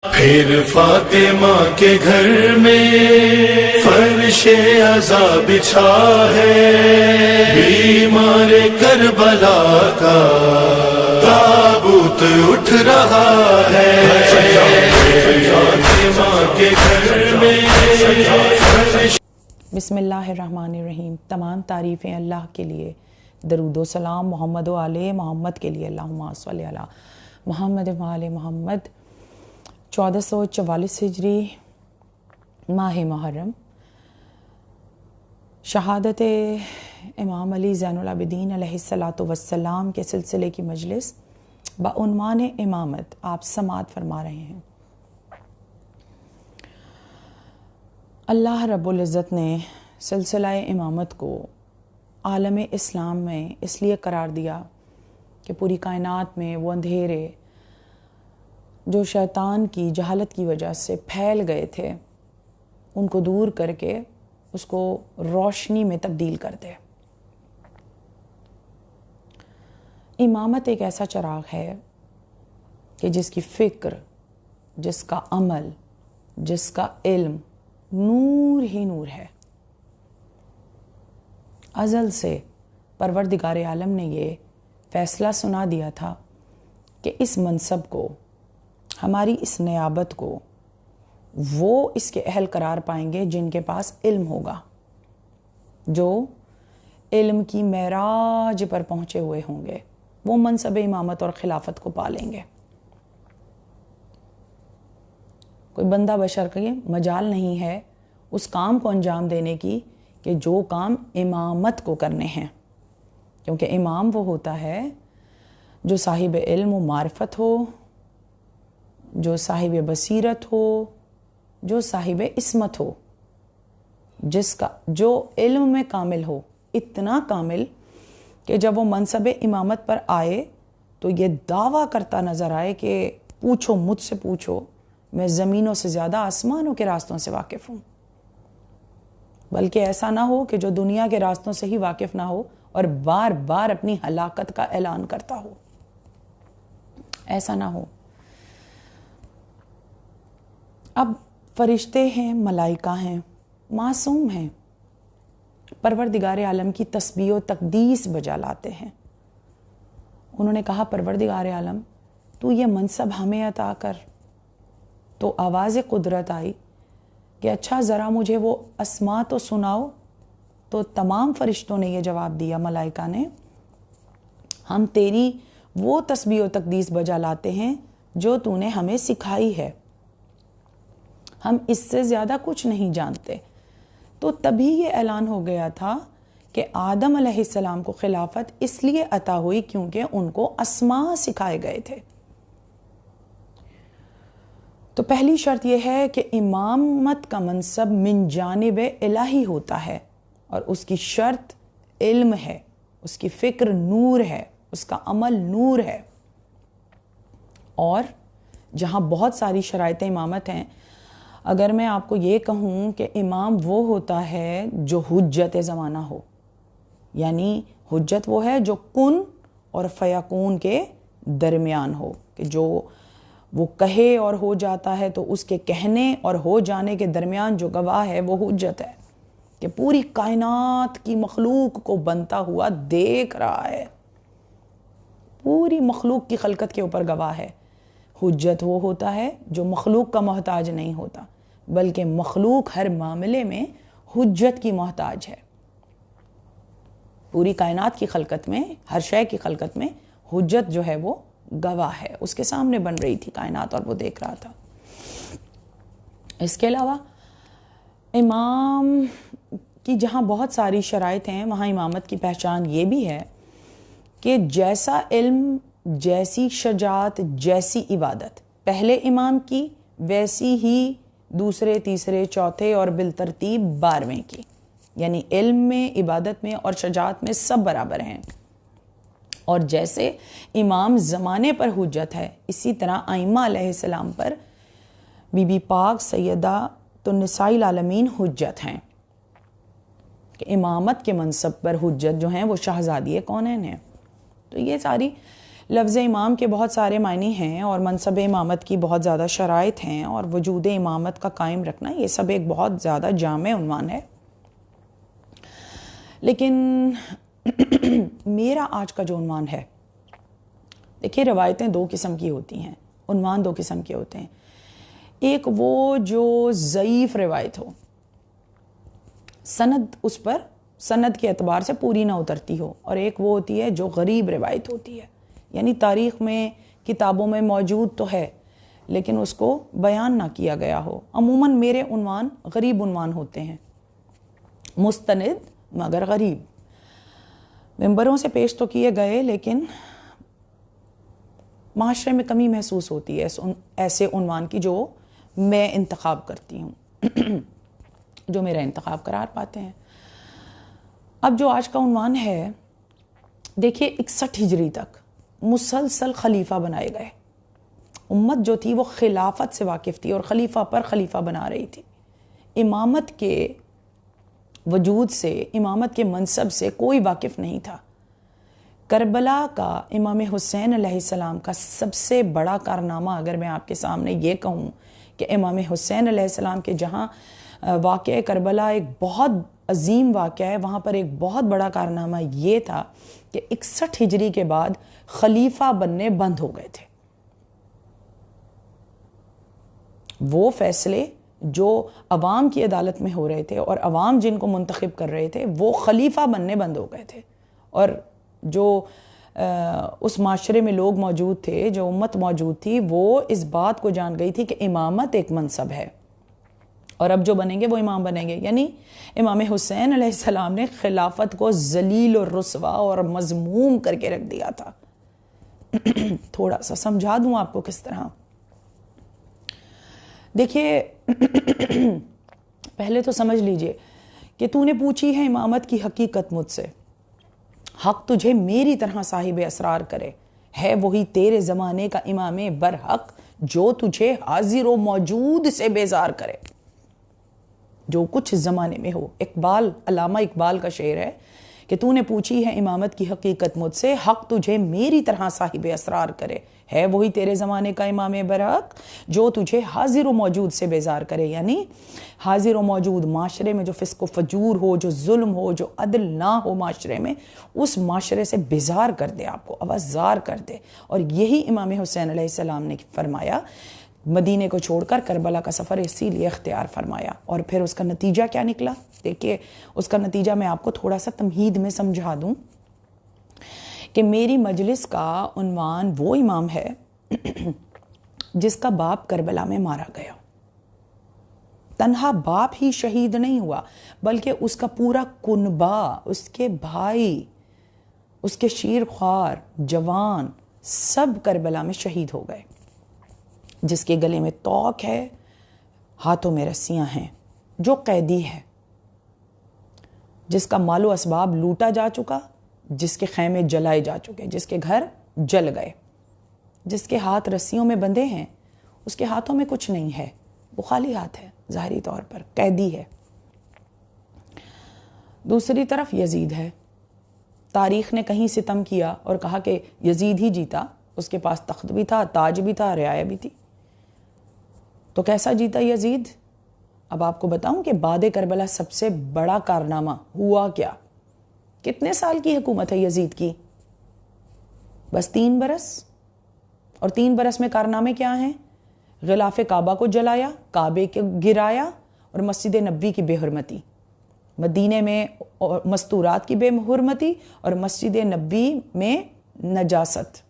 پھر فاطمہ کے گھر میں فرش عزا بچھا ہے، بیمار کربلا کا تابوت اٹھ رہا ہے۔ فاطمہ کے گھر میں بسم اللہ الرحمن الرحیم۔ تمام تعریفیں اللہ کے لیے، درود و سلام محمد و آل محمد کے لیے۔ اللہم صلی علی محمد و آل محمد۔ 1444 ہجری ماہ محرم، شہادت امام علی زین العابدین علیہ الصلاۃ والسلام کے سلسلے کی مجلس بعنوان امامت آپ سماعت فرما رہے ہیں۔ اللہ رب العزت نے سلسلہ امامت کو عالم اسلام میں اس لیے قرار دیا کہ پوری کائنات میں وہ اندھیرے جو شیطان کی جہالت کی وجہ سے پھیل گئے تھے، ان کو دور کر کے اس کو روشنی میں تبدیل کر دے۔ امامت ایک ایسا چراغ ہے کہ جس کی فکر، جس کا عمل، جس کا علم نور ہی نور ہے۔ ازل سے پروردگار عالم نے یہ فیصلہ سنا دیا تھا کہ اس منصب کو، ہماری اس نیابت کو وہ اس کے اہل قرار پائیں گے جن کے پاس علم ہوگا، جو علم کی معراج پر پہنچے ہوئے ہوں گے، وہ منصب امامت اور خلافت کو پالیں گے۔ کوئی بندہ بشر کا مجال نہیں ہے اس کام کو انجام دینے کی کہ جو کام امامت کو کرنے ہیں، کیونکہ امام وہ ہوتا ہے جو صاحب علم و معرفت ہو، جو صاحب بصیرت ہو، جو صاحب عصمت ہو، جو علم میں کامل ہو، اتنا کامل کہ جب وہ منصب امامت پر آئے تو یہ دعویٰ کرتا نظر آئے کہ پوچھو مجھ سے پوچھو، میں زمینوں سے زیادہ آسمانوں کے راستوں سے واقف ہوں۔ بلکہ ایسا نہ ہو کہ جو دنیا کے راستوں سے ہی واقف نہ ہو اور بار بار اپنی ہلاکت کا اعلان کرتا ہو، ایسا نہ ہو۔ اب فرشتے ہیں، ملائکہ ہیں، معصوم ہیں، پروردگار عالم کی تسبیح و تقدیس بجا لاتے ہیں۔ انہوں نے کہا پروردگار عالم تو یہ منصب ہمیں عطا کر۔ تو آواز قدرت آئی کہ اچھا ذرا مجھے وہ اسماء تو سناؤ۔ تو تمام فرشتوں نے یہ جواب دیا، ملائکہ نے، ہم تیری وہ تسبیح و تقدیس بجا لاتے ہیں جو تو نے ہمیں سکھائی ہے، ہم اس سے زیادہ کچھ نہیں جانتے۔ تو تبھی یہ اعلان ہو گیا تھا کہ آدم علیہ السلام کو خلافت اس لیے عطا ہوئی کیونکہ ان کو اسماء سکھائے گئے تھے۔ تو پہلی شرط یہ ہے کہ امامت کا منصب من جانب الہی ہوتا ہے، اور اس کی شرط علم ہے، اس کی فکر نور ہے، اس کا عمل نور ہے۔ اور جہاں بہت ساری شرائط امامت ہیں، اگر میں آپ کو یہ کہوں کہ امام وہ ہوتا ہے جو حجت زمانہ ہو، یعنی حجت وہ ہے جو کن اور فیکون کے درمیان ہو، کہ جو وہ کہے اور ہو جاتا ہے تو اس کے کہنے اور ہو جانے کے درمیان جو گواہ ہے وہ حجت ہے، کہ پوری کائنات کی مخلوق کو بنتا ہوا دیکھ رہا ہے، پوری مخلوق کی خلقت کے اوپر گواہ ہے۔ حجت وہ ہوتا ہے جو مخلوق کا محتاج نہیں ہوتا، بلکہ مخلوق ہر معاملے میں حجت کی محتاج ہے۔ پوری کائنات کی خلقت میں، ہر شے کی خلقت میں حجت جو ہے وہ گواہ ہے، اس کے سامنے بن رہی تھی کائنات اور وہ دیکھ رہا تھا۔ اس کے علاوہ امام کی جہاں بہت ساری شرائط ہیں، وہاں امامت کی پہچان یہ بھی ہے کہ جیسا علم، جیسی شجاعت، جیسی عبادت پہلے امام کی، ویسی ہی دوسرے، تیسرے، چوتھے اور بالترتیب 12ویں کی، یعنی علم میں، عبادت میں اور شجاعت میں سب برابر ہیں۔ اور جیسے امام زمانے پر حجت ہے، اسی طرح ائمہ علیہ السلام پر بی بی پاک سیدہ النساء العالمین حجت ہیں، کہ امامت کے منصب پر حجت جو ہیں وہ شہزادی کونین ہیں۔ تو یہ ساری لفظ امام کے بہت سارے معنی ہیں اور منصب امامت کی بہت زیادہ شرائط ہیں اور وجود امامت کا قائم رکھنا، یہ سب ایک بہت زیادہ جامع عنوان ہے. لیکن میرا آج کا جو عنوان ہے، دیکھیے روایتیں دو قسم کی ہوتی ہیں، عنوان دو قسم کے ہوتے ہیں. ایک وہ جو ضعیف روایت ہو، سند اس پر سند کے اعتبار سے پوری نہ اترتی ہو، اور ایک وہ ہوتی ہے جو غریب روایت ہوتی ہے، یعنی تاریخ میں کتابوں میں موجود تو ہے لیکن اس کو بیان نہ کیا گیا ہو. عموماً میرے عنوان غریب عنوان ہوتے ہیں، مستند مگر غریب. ممبروں سے پیش تو کیے گئے لیکن معاشرے میں کمی محسوس ہوتی ہے ایسے عنوان کی جو میں انتخاب کرتی ہوں، جو میرا انتخاب قرار پاتے ہیں. اب جو آج کا عنوان ہے، دیکھیے 61 ہجری تک مسلسل خلیفہ بنائے گئے. امت جو تھی وہ خلافت سے واقف تھی اور خلیفہ پر خلیفہ بنا رہی تھی. امامت کے وجود سے، امامت کے منصب سے کوئی واقف نہیں تھا. کربلا کا امام حسین علیہ السلام کا سب سے بڑا کارنامہ اگر میں آپ کے سامنے یہ کہوں کہ امام حسین علیہ السلام کے جہاں واقعہ کربلا ایک بہت عظیم واقعہ ہے، وہاں پر ایک بہت بڑا کارنامہ یہ تھا کہ 61 ہجری کے بعد خلیفہ بننے بند ہو گئے تھے. وہ فیصلے جو عوام کی عدالت میں ہو رہے تھے اور عوام جن کو منتخب کر رہے تھے وہ خلیفہ بننے بند ہو گئے تھے. اور جو اس معاشرے میں لوگ موجود تھے، جو امت موجود تھی، وہ اس بات کو جان گئی تھی کہ امامت ایک منصب ہے اور اب جو بنیں گے وہ امام بنیں گے. یعنی امام حسین علیہ السلام نے خلافت کو ذلیل اور رسوا اور مذموم کر کے رکھ دیا تھا. تھوڑا سا سمجھا دوں آپ کو کس طرح. دیکھیے پہلے تو سمجھ لیجئے کہ تو نے پوچھی ہے امامت کی حقیقت مجھ سے، حق تجھے میری طرح صاحب اسرار کرے، ہے وہی تیرے زمانے کا امام برحق جو تجھے حاضر و موجود سے بیزار کرے. جو کچھ زمانے میں ہو. اقبال، علامہ اقبال کا شعر ہے کہ تو نے پوچھی ہے امامت کی حقیقت مجھ سے، حق تجھے میری طرح صاحب اسرار کرے، ہے وہی تیرے زمانے کا امام برحق جو تجھے حاضر و موجود سے بیزار کرے. یعنی حاضر و موجود معاشرے میں جو فسق و فجور ہو، جو ظلم ہو، جو عدل نہ ہو معاشرے میں، اس معاشرے سے بیزار کر دے، آپ کو آوازار کر دے. اور یہی امام حسین علیہ السلام نے فرمایا. مدینے کو چھوڑ کر کربلا کا سفر اسی لیے اختیار فرمایا. اور پھر اس کا نتیجہ کیا نکلا؟ دیکھیے اس کا نتیجہ میں آپ کو تھوڑا سا تمہید میں سمجھا دوں کہ میری مجلس کا عنوان وہ امام ہے جس کا باپ کربلا میں مارا گیا. تنہا باپ ہی شہید نہیں ہوا بلکہ اس کا پورا کنبہ، اس کے بھائی، اس کے شیر خوار، جوان، سب کربلا میں شہید ہو گئے. جس کے گلے میں توق ہے، ہاتھوں میں رسیاں ہیں، جو قیدی ہے، جس کا مال و اسباب لوٹا جا چکا، جس کے خیمے جلائے جا چکے، جس کے گھر جل گئے، جس کے ہاتھ رسیوں میں بندھے ہیں، اس کے ہاتھوں میں کچھ نہیں ہے، وہ خالی ہاتھ ہے، ظاہری طور پر قیدی ہے. دوسری طرف یزید ہے. تاریخ نے کہیں ستم کیا اور کہا کہ یزید ہی جیتا، اس کے پاس تخت بھی تھا، تاج بھی تھا، رعایا بھی تھی. تو کیسا جیتا یزید؟ اب آپ کو بتاؤں کہ بعد کربلا سب سے بڑا کارنامہ ہوا کیا. کتنے سال کی حکومت ہے یزید کی؟ بس 3 برس. اور 3 برس میں کارنامے کیا ہیں؟ غلاف کعبہ کو جلایا، کعبے کو گرایا اور مسجد نبوی کی بے حرمتی، مدینے میں مستورات کی بے حرمتی اور مسجد نبوی میں نجاست،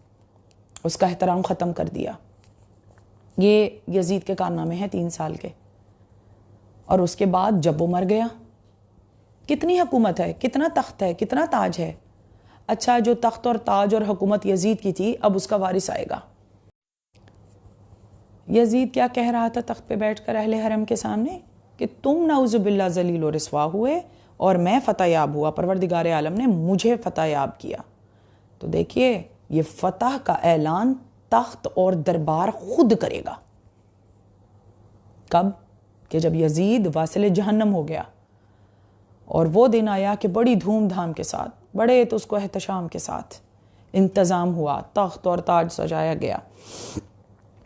اس کا احترام ختم کر دیا. یہ یزید کے کارنامے ہیں 3 سال کے. اور اس کے بعد جب وہ مر گیا، کتنی حکومت ہے، کتنا تخت ہے، کتنا تاج ہے. اچھا جو تخت اور تاج اور حکومت یزید کی تھی اب اس کا وارث آئے گا. یزید کیا کہہ رہا تھا تخت پہ بیٹھ کر اہل حرم کے سامنے کہ تم نعوذ باللہ ذلیل و رسوا ہوئے اور میں فتح یاب ہوا، پروردگار عالم نے مجھے فتح یاب کیا. تو دیکھیے یہ فتح کا اعلان تخت اور دربار خود کرے گا. کب؟ کہ جب یزید واصل جہنم ہو گیا اور وہ دن آیا کہ بڑی دھوم دھام کے ساتھ، بڑے تو اس کو احتشام کے ساتھ انتظام ہوا، تخت اور تاج سجایا گیا،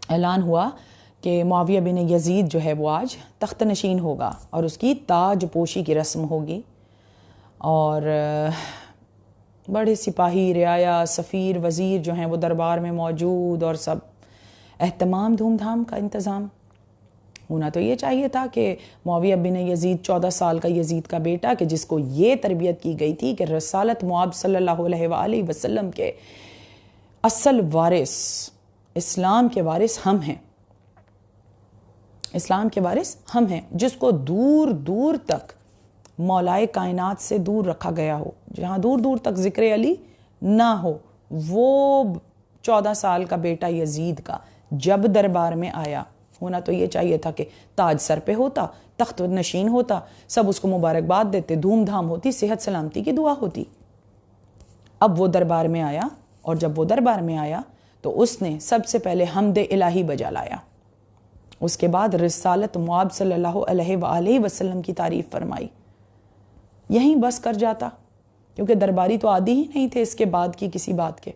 اعلان ہوا کہ معاویہ بن یزید جو ہے وہ آج تخت نشین ہوگا اور اس کی تاج پوشی کی رسم ہوگی، اور بڑے سپاہی، رعایا، سفیر، وزیر جو ہیں وہ دربار میں موجود، اور سب اہتمام، دھوم دھام کا انتظام ہونا تو یہ چاہیے تھا کہ معاویہ بن یزید 14 سال کا یزید کا بیٹا، کہ جس کو یہ تربیت کی گئی تھی کہ رسالت مآب صلی اللہ علیہ وآلہ وسلم کے اصل وارث، اسلام کے وارث ہم ہیں، اسلام کے وارث ہم ہیں، جس کو دور دور تک مولائے کائنات سے دور رکھا گیا ہو، جہاں دور دور تک ذکر علی نہ ہو، وہ 14 سال کا بیٹا یزید کا جب دربار میں آیا، ہونا تو یہ چاہیے تھا کہ تاج سر پہ ہوتا، تخت نشین ہوتا، سب اس کو مبارکباد دیتے، دھوم دھام ہوتی، صحت سلامتی کی دعا ہوتی۔ اب وہ دربار میں آیا، اور جب وہ دربار میں آیا تو اس نے سب سے پہلے حمد الہی بجا لایا، اس کے بعد رسالت مآب صلی اللہ علیہ وآلہ وسلم کی تعریف فرمائی، یہیں بس کر جاتا، کیونکہ درباری تو عادی ہی نہیں تھے اس کے بعد کی کسی بات کے،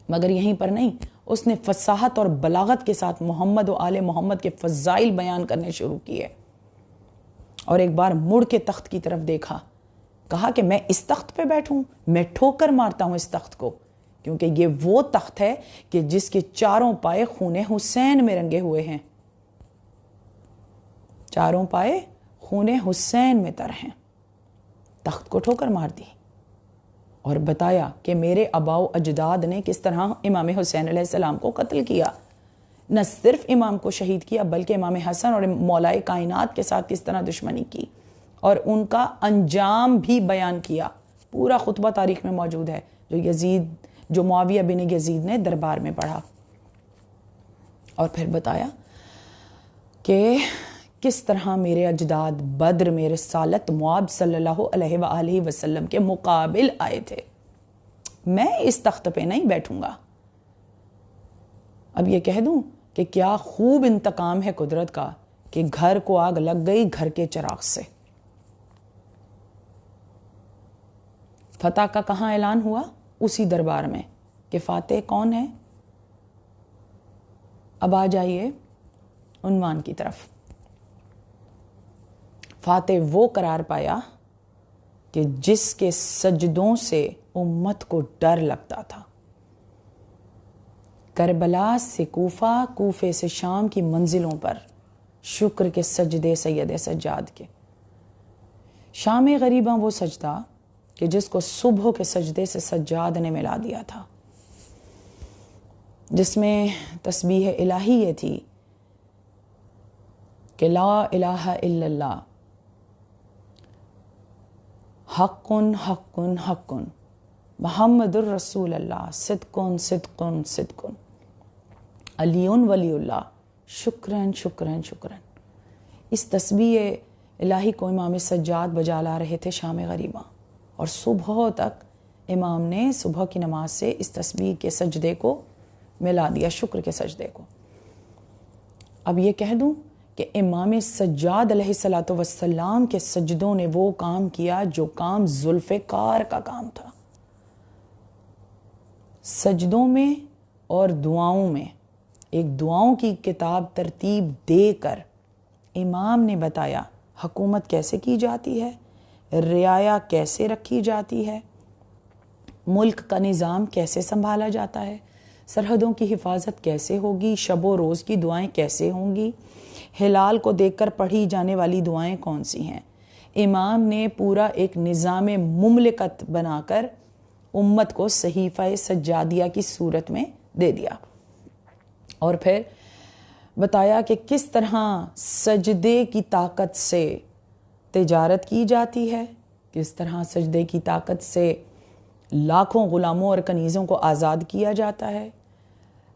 مگر یہیں پر نہیں، اس نے فصاحت اور بلاغت کے ساتھ محمد و آل محمد کے فضائل بیان کرنے شروع کیے، اور ایک بار مڑ کے تخت کی طرف دیکھا، کہا کہ میں اس تخت پہ بیٹھوں، میں ٹھوکر مارتا ہوں اس تخت کو، کیونکہ یہ وہ تخت ہے کہ جس کے چاروں پائے خون حسین میں رنگے ہوئے ہیں، چاروں پائے خون حسین میں تر ہیں۔ تخت کو ٹھوکر مار دی اور بتایا کہ میرے آباء و اجداد نے کس طرح امام حسین علیہ السلام کو قتل کیا، نہ صرف امام کو شہید کیا بلکہ امام حسن اور مولائے کائنات کے ساتھ کس طرح دشمنی کی، اور ان کا انجام بھی بیان کیا۔ پورا خطبہ تاریخ میں موجود ہے جو معاویہ بن یزید نے دربار میں پڑھا، اور پھر بتایا کہ کس طرح میرے اجداد بدر میں رسالت مآب صلی اللہ علیہ وآلہ وسلم کے مقابل آئے تھے، میں اس تخت پہ نہیں بیٹھوں گا۔ اب یہ کہہ دوں کہ کیا خوب انتقام ہے قدرت کا کہ گھر کو آگ لگ گئی گھر کے چراغ سے۔ فتح کا کہاں اعلان ہوا؟ اسی دربار میں، کہ فاتح کون ہے؟ اب آ جائیے عنوان کی طرف۔ فاتح وہ قرار پایا کہ جس کے سجدوں سے امت کو ڈر لگتا تھا، کربلا سے کوفہ، کوفے سے شام کی منزلوں پر شکر کے سجدے سید سجاد کے، شام غریباں وہ سجدہ کہ جس کو صبح کے سجدے سے سجاد نے ملا دیا تھا، جس میں تسبیح الہی یہ تھی کہ لا الہ الا اللہ، حق حق حق، محمد الرسول اللہ، صدق صدق صدق، علی ولی اللہ، شکرن شکرن شکرن۔ اس تسبیح الہی کو امام سجاد بجا لا رہے تھے شام غریباں، اور صبح تک امام نے صبح کی نماز سے اس تسبیح کے سجدے کو ملا دیا، شکر کے سجدے کو۔ اب یہ کہہ دوں کہ امام سجاد علیہ الصلوۃ والسلام کے سجدوں نے وہ کام کیا جو کام ذوالفقار کا کام تھا۔ سجدوں میں اور دعاؤں میں ایک دعاؤں کی کتاب ترتیب دے کر امام نے بتایا حکومت کیسے کی جاتی ہے، رعایا کیسے رکھی جاتی ہے، ملک کا نظام کیسے سنبھالا جاتا ہے، سرحدوں کی حفاظت کیسے ہوگی، شب و روز کی دعائیں کیسے ہوں گی، ہلال کو دیکھ کر پڑھی جانے والی دعائیں کون سی ہیں۔ امام نے پورا ایک نظام مملکت بنا کر امت کو صحیفہ سجادیہ کی صورت میں دے دیا، اور پھر بتایا کہ کس طرح سجدے کی طاقت سے تجارت کی جاتی ہے، کس طرح سجدے کی طاقت سے لاکھوں غلاموں اور کنیزوں کو آزاد کیا جاتا ہے۔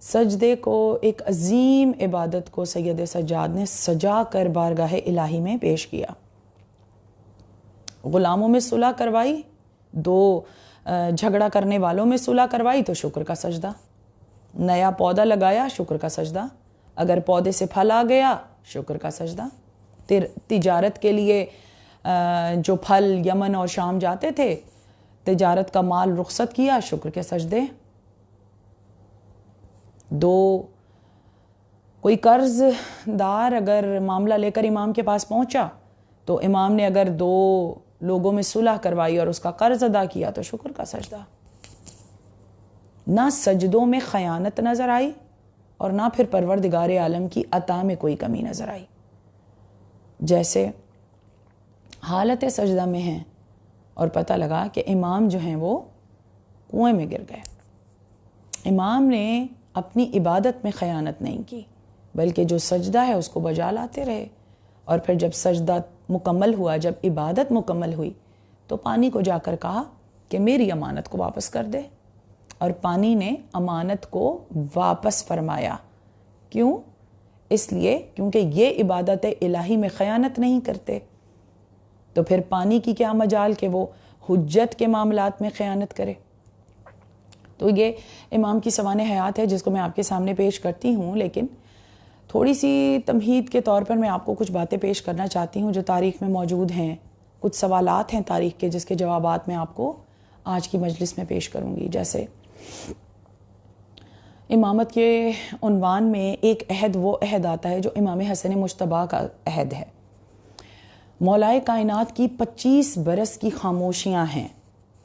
سجدے کو، ایک عظیم عبادت کو سید سجاد نے سجا کر بارگاہ الہی میں پیش کیا، غلاموں میں صلح کروائی، دو جھگڑا کرنے والوں میں صلح کروائی تو شکر کا سجدہ، نیا پودا لگایا شکر کا سجدہ، اگر پودے سے پھل آ گیا شکر کا سجدہ، تجارت کے لیے جو پھل یمن اور شام جاتے تھے تجارت کا مال رخصت کیا، شکر کے سجدے. 2 کوئی قرض دار اگر معاملہ لے کر امام کے پاس پہنچا تو امام نے اگر 2 لوگوں میں صلح کروائی اور اس کا قرض ادا کیا تو شکر کا سجدہ. نہ سجدوں میں خیانت نظر آئی اور نہ پھر پروردگار عالم کی عطا میں کوئی کمی نظر آئی. جیسے حالت سجدہ میں ہیں اور پتہ لگا کہ امام جو ہیں وہ کنویں میں گر گئے. امام نے اپنی عبادت میں خیانت نہیں کی بلکہ جو سجدہ ہے اس کو بجا لاتے رہے، اور پھر جب سجدہ مکمل ہوا، جب عبادت مکمل ہوئی تو پانی کو جا کر کہا کہ میری امانت کو واپس کر دے، اور پانی نے امانت کو واپس فرمایا. کیوں؟ اس لیے کیونکہ یہ عبادت الہی میں خیانت نہیں کرتے. تو پھر پانی کی کیا مجال کہ وہ حجت کے معاملات میں خیانت کرے. تو یہ امام کی سوانح حیات ہے جس کو میں آپ کے سامنے پیش کرتی ہوں، لیکن تھوڑی سی تمہید کے طور پر میں آپ کو کچھ باتیں پیش کرنا چاہتی ہوں جو تاریخ میں موجود ہیں. کچھ سوالات ہیں تاریخ کے جس کے جوابات میں آپ کو آج کی مجلس میں پیش کروں گی. جیسے امامت کے عنوان میں ایک عہد وہ عہد آتا ہے جو امام حسن مجتبیٰ کا عہد ہے. مولائے کائنات کی 25 برس کی خاموشیاں ہیں.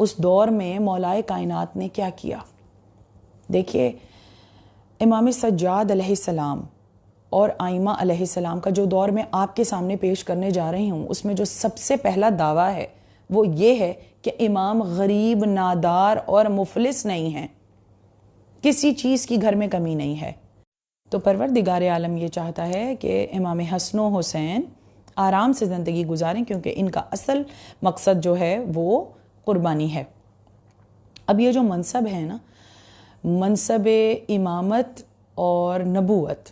اس دور میں مولائے کائنات نے کیا کیا؟ دیکھیے، امام سجاد علیہ السلام اور آئمہ علیہ السلام کا جو دور میں آپ کے سامنے پیش کرنے جا رہی ہوں، اس میں جو سب سے پہلا دعویٰ ہے وہ یہ ہے کہ امام غریب، نادار اور مفلس نہیں ہیں، کسی چیز کی گھر میں کمی نہیں ہے. تو پروردگار عالم یہ چاہتا ہے کہ امام حسن و حسین آرام سے زندگی گزاریں، کیونکہ ان کا اصل مقصد جو ہے وہ قربانی ہے. اب یہ جو منصب ہے نا، منصب امامت اور نبوت،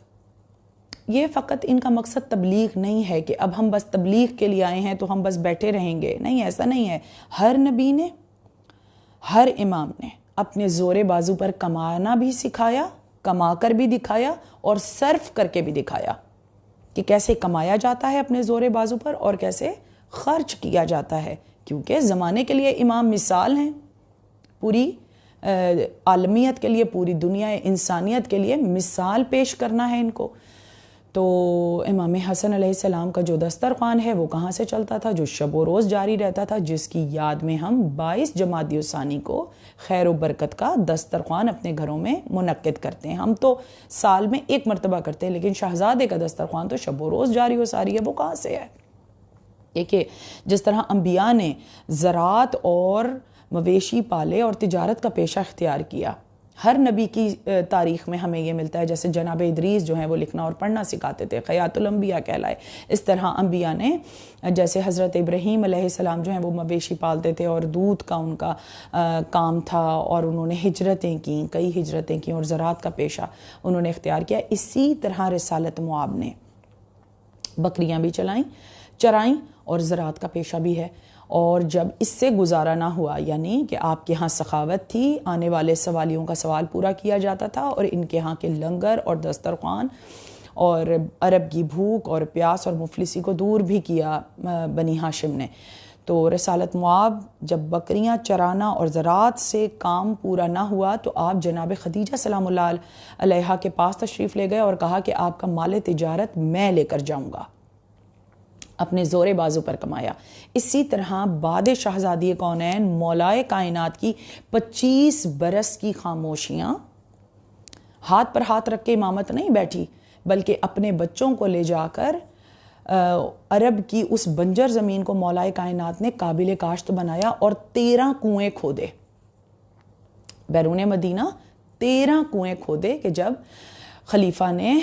یہ فقط ان کا مقصد تبلیغ نہیں ہے کہ اب ہم بس تبلیغ کے لیے آئے ہیں تو ہم بس بیٹھے رہیں گے. نہیں، ایسا نہیں ہے. ہر نبی نے، ہر امام نے اپنے زور بازو پر کمانا بھی سکھایا، کما کر بھی دکھایا اور صرف کر کے بھی دکھایا کہ کیسے کمایا جاتا ہے اپنے زور بازو پر اور کیسے خرچ کیا جاتا ہے. کیونکہ زمانے کے لیے امام مثال ہیں، پوری عالمیت کے لیے، پوری دنیا انسانیت کے لیے مثال پیش کرنا ہے ان کو. تو امام حسن علیہ السلام کا جو دسترخوان ہے وہ کہاں سے چلتا تھا؟ جو شب و روز جاری رہتا تھا، جس کی یاد میں ہم 22 جمادی الثانی کو خیر و برکت کا دسترخوان اپنے گھروں میں منعقد کرتے ہیں. ہم تو سال میں 1 مرتبہ کرتے ہیں، لیکن شہزادے کا دسترخوان تو شب و روز جاری و ساری ہے. وہ کہاں سے ہے؟ کہ جس طرح انبیاء نے زراعت اور مویشی پالے اور تجارت کا پیشہ اختیار کیا، ہر نبی کی تاریخ میں ہمیں یہ ملتا ہے. جیسے جناب ادریس جو ہیں وہ لکھنا اور پڑھنا سکھاتے تھے، خیات الانبیاء کہلائے. اس طرح انبیاء نے، جیسے حضرت ابراہیم علیہ السلام جو ہیں وہ مویشی پالتے تھے اور دودھ کا ان کا کام تھا، اور انہوں نے ہجرتیں کیں، کئی ہجرتیں کیں اور زراعت کا پیشہ انہوں نے اختیار کیا. اسی طرح رسالت معاب نے بکریاں بھی چرائیں اور زراعت کا پیشہ بھی ہے. اور جب اس سے گزارا نہ ہوا، یعنی کہ آپ کے ہاں سخاوت تھی، آنے والے سوالیوں کا سوال پورا کیا جاتا تھا، اور ان کے ہاں کے لنگر اور دسترخوان اور عرب کی بھوک اور پیاس اور مفلسی کو دور بھی کیا بنی ہاشم نے. تو رسالت معاب جب بکریاں چرانا اور زراعت سے کام پورا نہ ہوا تو آپ جناب خدیجہ سلام اللہ علیہا کے پاس تشریف لے گئے اور کہا کہ آپ کا مال تجارت میں لے کر جاؤں گا. اپنے زور بازو پر کمایا. اسی طرح بعد شہزادی کونین مولائے کائنات کی 25 برس کی خاموشیاں، ہاتھ پر ہاتھ رکھ کے امامت نہیں بیٹھی، بلکہ اپنے بچوں کو لے جا کر عرب کی اس بنجر زمین کو مولائے کائنات نے قابل کاشت بنایا اور 13 کنویں کھودے. بیرون مدینہ 13 کنویں کھودے کہ جب خلیفہ نے،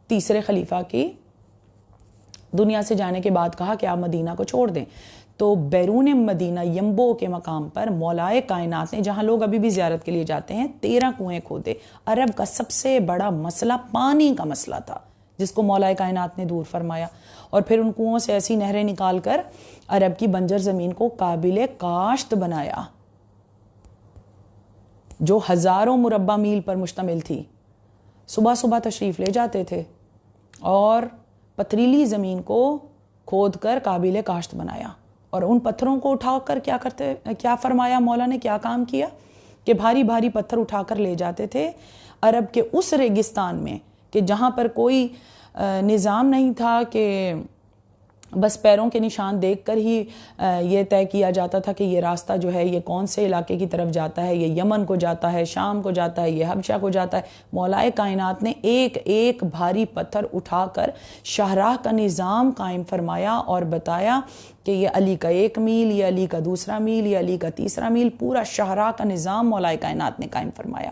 تیسرے خلیفہ کی دنیا سے جانے کے بعد کہا کہ آپ مدینہ کو چھوڑ دیں، تو بیرون مدینہ ینبو کے مقام پر مولائے کائنات نے، جہاں لوگ ابھی بھی زیارت کے لیے جاتے ہیں، 13 کنویں کھودے. عرب کا سب سے بڑا مسئلہ پانی کا مسئلہ تھا جس کو مولائے کائنات نے دور فرمایا، اور پھر ان کنووں سے ایسی نہریں نکال کر عرب کی بنجر زمین کو قابل کاشت بنایا جو ہزاروں مربع میل پر مشتمل تھی. صبح صبح تشریف لے جاتے تھے اور پتریلی زمین کو کھود کر قابل کاشت بنایا، اور ان پتھروں کو اٹھا کر کیا فرمایا مولا نے، کیا کام کیا کہ بھاری بھاری پتھر اٹھا کر لے جاتے تھے عرب کے اس ریگستان میں کہ جہاں پر کوئی نظام نہیں تھا، کہ بس پیروں کے نشان دیکھ کر ہی یہ طے کیا جاتا تھا کہ یہ راستہ جو ہے یہ کون سے علاقے کی طرف جاتا ہے، یہ یمن کو جاتا ہے، شام کو جاتا ہے، یہ حبشہ کو جاتا ہے۔ مولائے کائنات نے ایک ایک بھاری پتھر اٹھا کر شاہراہ کا نظام قائم فرمایا اور بتایا کہ یہ علی کا 1 میل، یہ علی کا 2 میل، یہ علی کا 3 میل، پورا شاہراہ کا نظام مولائے کائنات نے قائم فرمایا۔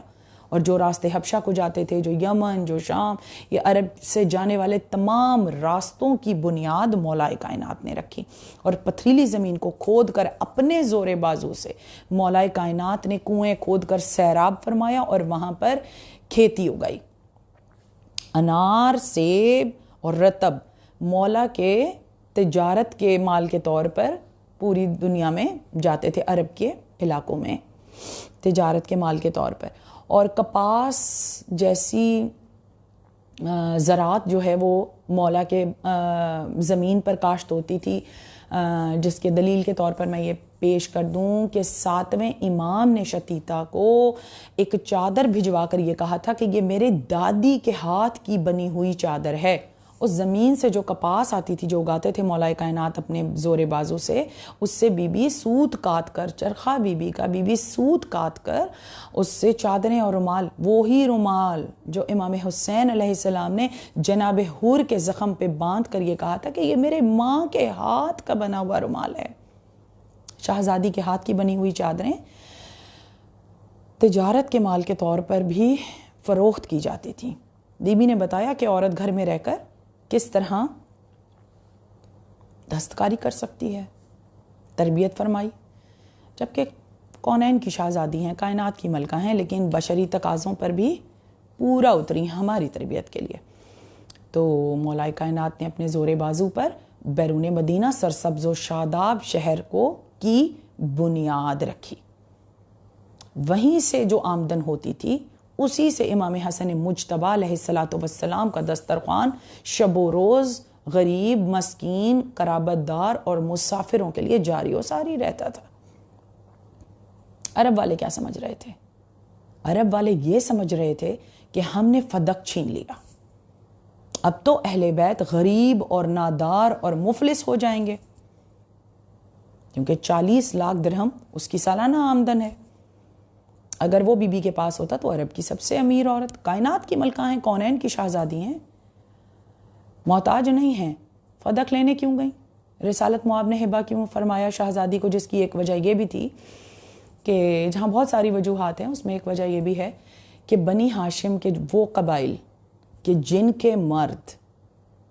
اور جو راستے حبشہ کو جاتے تھے، جو یمن، جو شام، یہ عرب سے جانے والے تمام راستوں کی بنیاد مولائے کائنات نے رکھی، اور پتھریلی زمین کو کھود کر اپنے زور بازو سے مولائے کائنات نے کنویں کھود کر سیراب فرمایا اور وہاں پر کھیتی اگائی۔ انار، سیب اور رطب مولا کے تجارت کے مال کے طور پر پوری دنیا میں جاتے تھے، عرب کے علاقوں میں تجارت کے مال کے طور پر۔ اور کپاس جیسی زراعت جو ہے وہ مولا کے زمین پر کاشت ہوتی تھی، جس کے دلیل کے طور پر میں یہ پیش کر دوں کہ 7ویں امام نے شتیتا کو ایک چادر بھجوا کر یہ کہا تھا کہ یہ میرے دادی کے ہاتھ کی بنی ہوئی چادر ہے۔ اس زمین سے جو کپاس آتی تھی، جو اگاتے تھے مولائے کائنات اپنے زور بازو سے، اس سے بی بی سوت کاٹ کر، چرخہ بی بی کا بی بی سوت کاٹ کر اس سے چادریں اور رومال، وہی رومال جو امام حسین علیہ السلام نے جناب حور کے زخم پہ باندھ کر یہ کہا تھا کہ یہ میرے ماں کے ہاتھ کا بنا ہوا رومال ہے۔ شہزادی کے ہاتھ کی بنی ہوئی چادریں تجارت کے مال کے طور پر بھی فروخت کی جاتی تھیں۔ بی بی نے بتایا کہ عورت گھر میں رہ کر کس طرح دستکاری کر سکتی ہے، تربیت فرمائی، جبکہ کونین کی شہزادی ہیں، کائنات کی ملکہ ہیں، لیکن بشری تقاضوں پر بھی پورا اتری ہماری تربیت کے لیے۔ تو مولائے کائنات نے اپنے زور بازو پر بیرون مدینہ سرسبز و شاداب شہر کو کی بنیاد رکھی۔ وہیں سے جو آمدن ہوتی تھی اسی سے امام حسن مجتبیٰ علیہ السلام کا دسترخوان شب و روز غریب، مسکین، قرابت دار اور مسافروں کے لیے جاری و ساری رہتا تھا۔ عرب والے کیا سمجھ رہے تھے؟ عرب والے یہ سمجھ رہے تھے کہ ہم نے فدق چھین لیا، اب تو اہل بیت غریب اور نادار اور مفلس ہو جائیں گے، کیونکہ 40 لاکھ درہم اس کی سالانہ آمدن ہے۔ اگر وہ بی بی کے پاس ہوتا تو عرب کی سب سے امیر عورت، کائنات کی ملکہ ہیں، کونین کی شہزادی ہیں، محتاج نہیں ہیں، فدق لینے کیوں گئیں؟ رسالت معاب نے ہبہ کیوں فرمایا شہزادی کو؟ جس کی ایک وجہ یہ بھی تھی کہ جہاں بہت ساری وجوہات ہیں، اس میں ایک وجہ یہ بھی ہے کہ بنی ہاشم کے وہ قبائل کہ جن کے مرد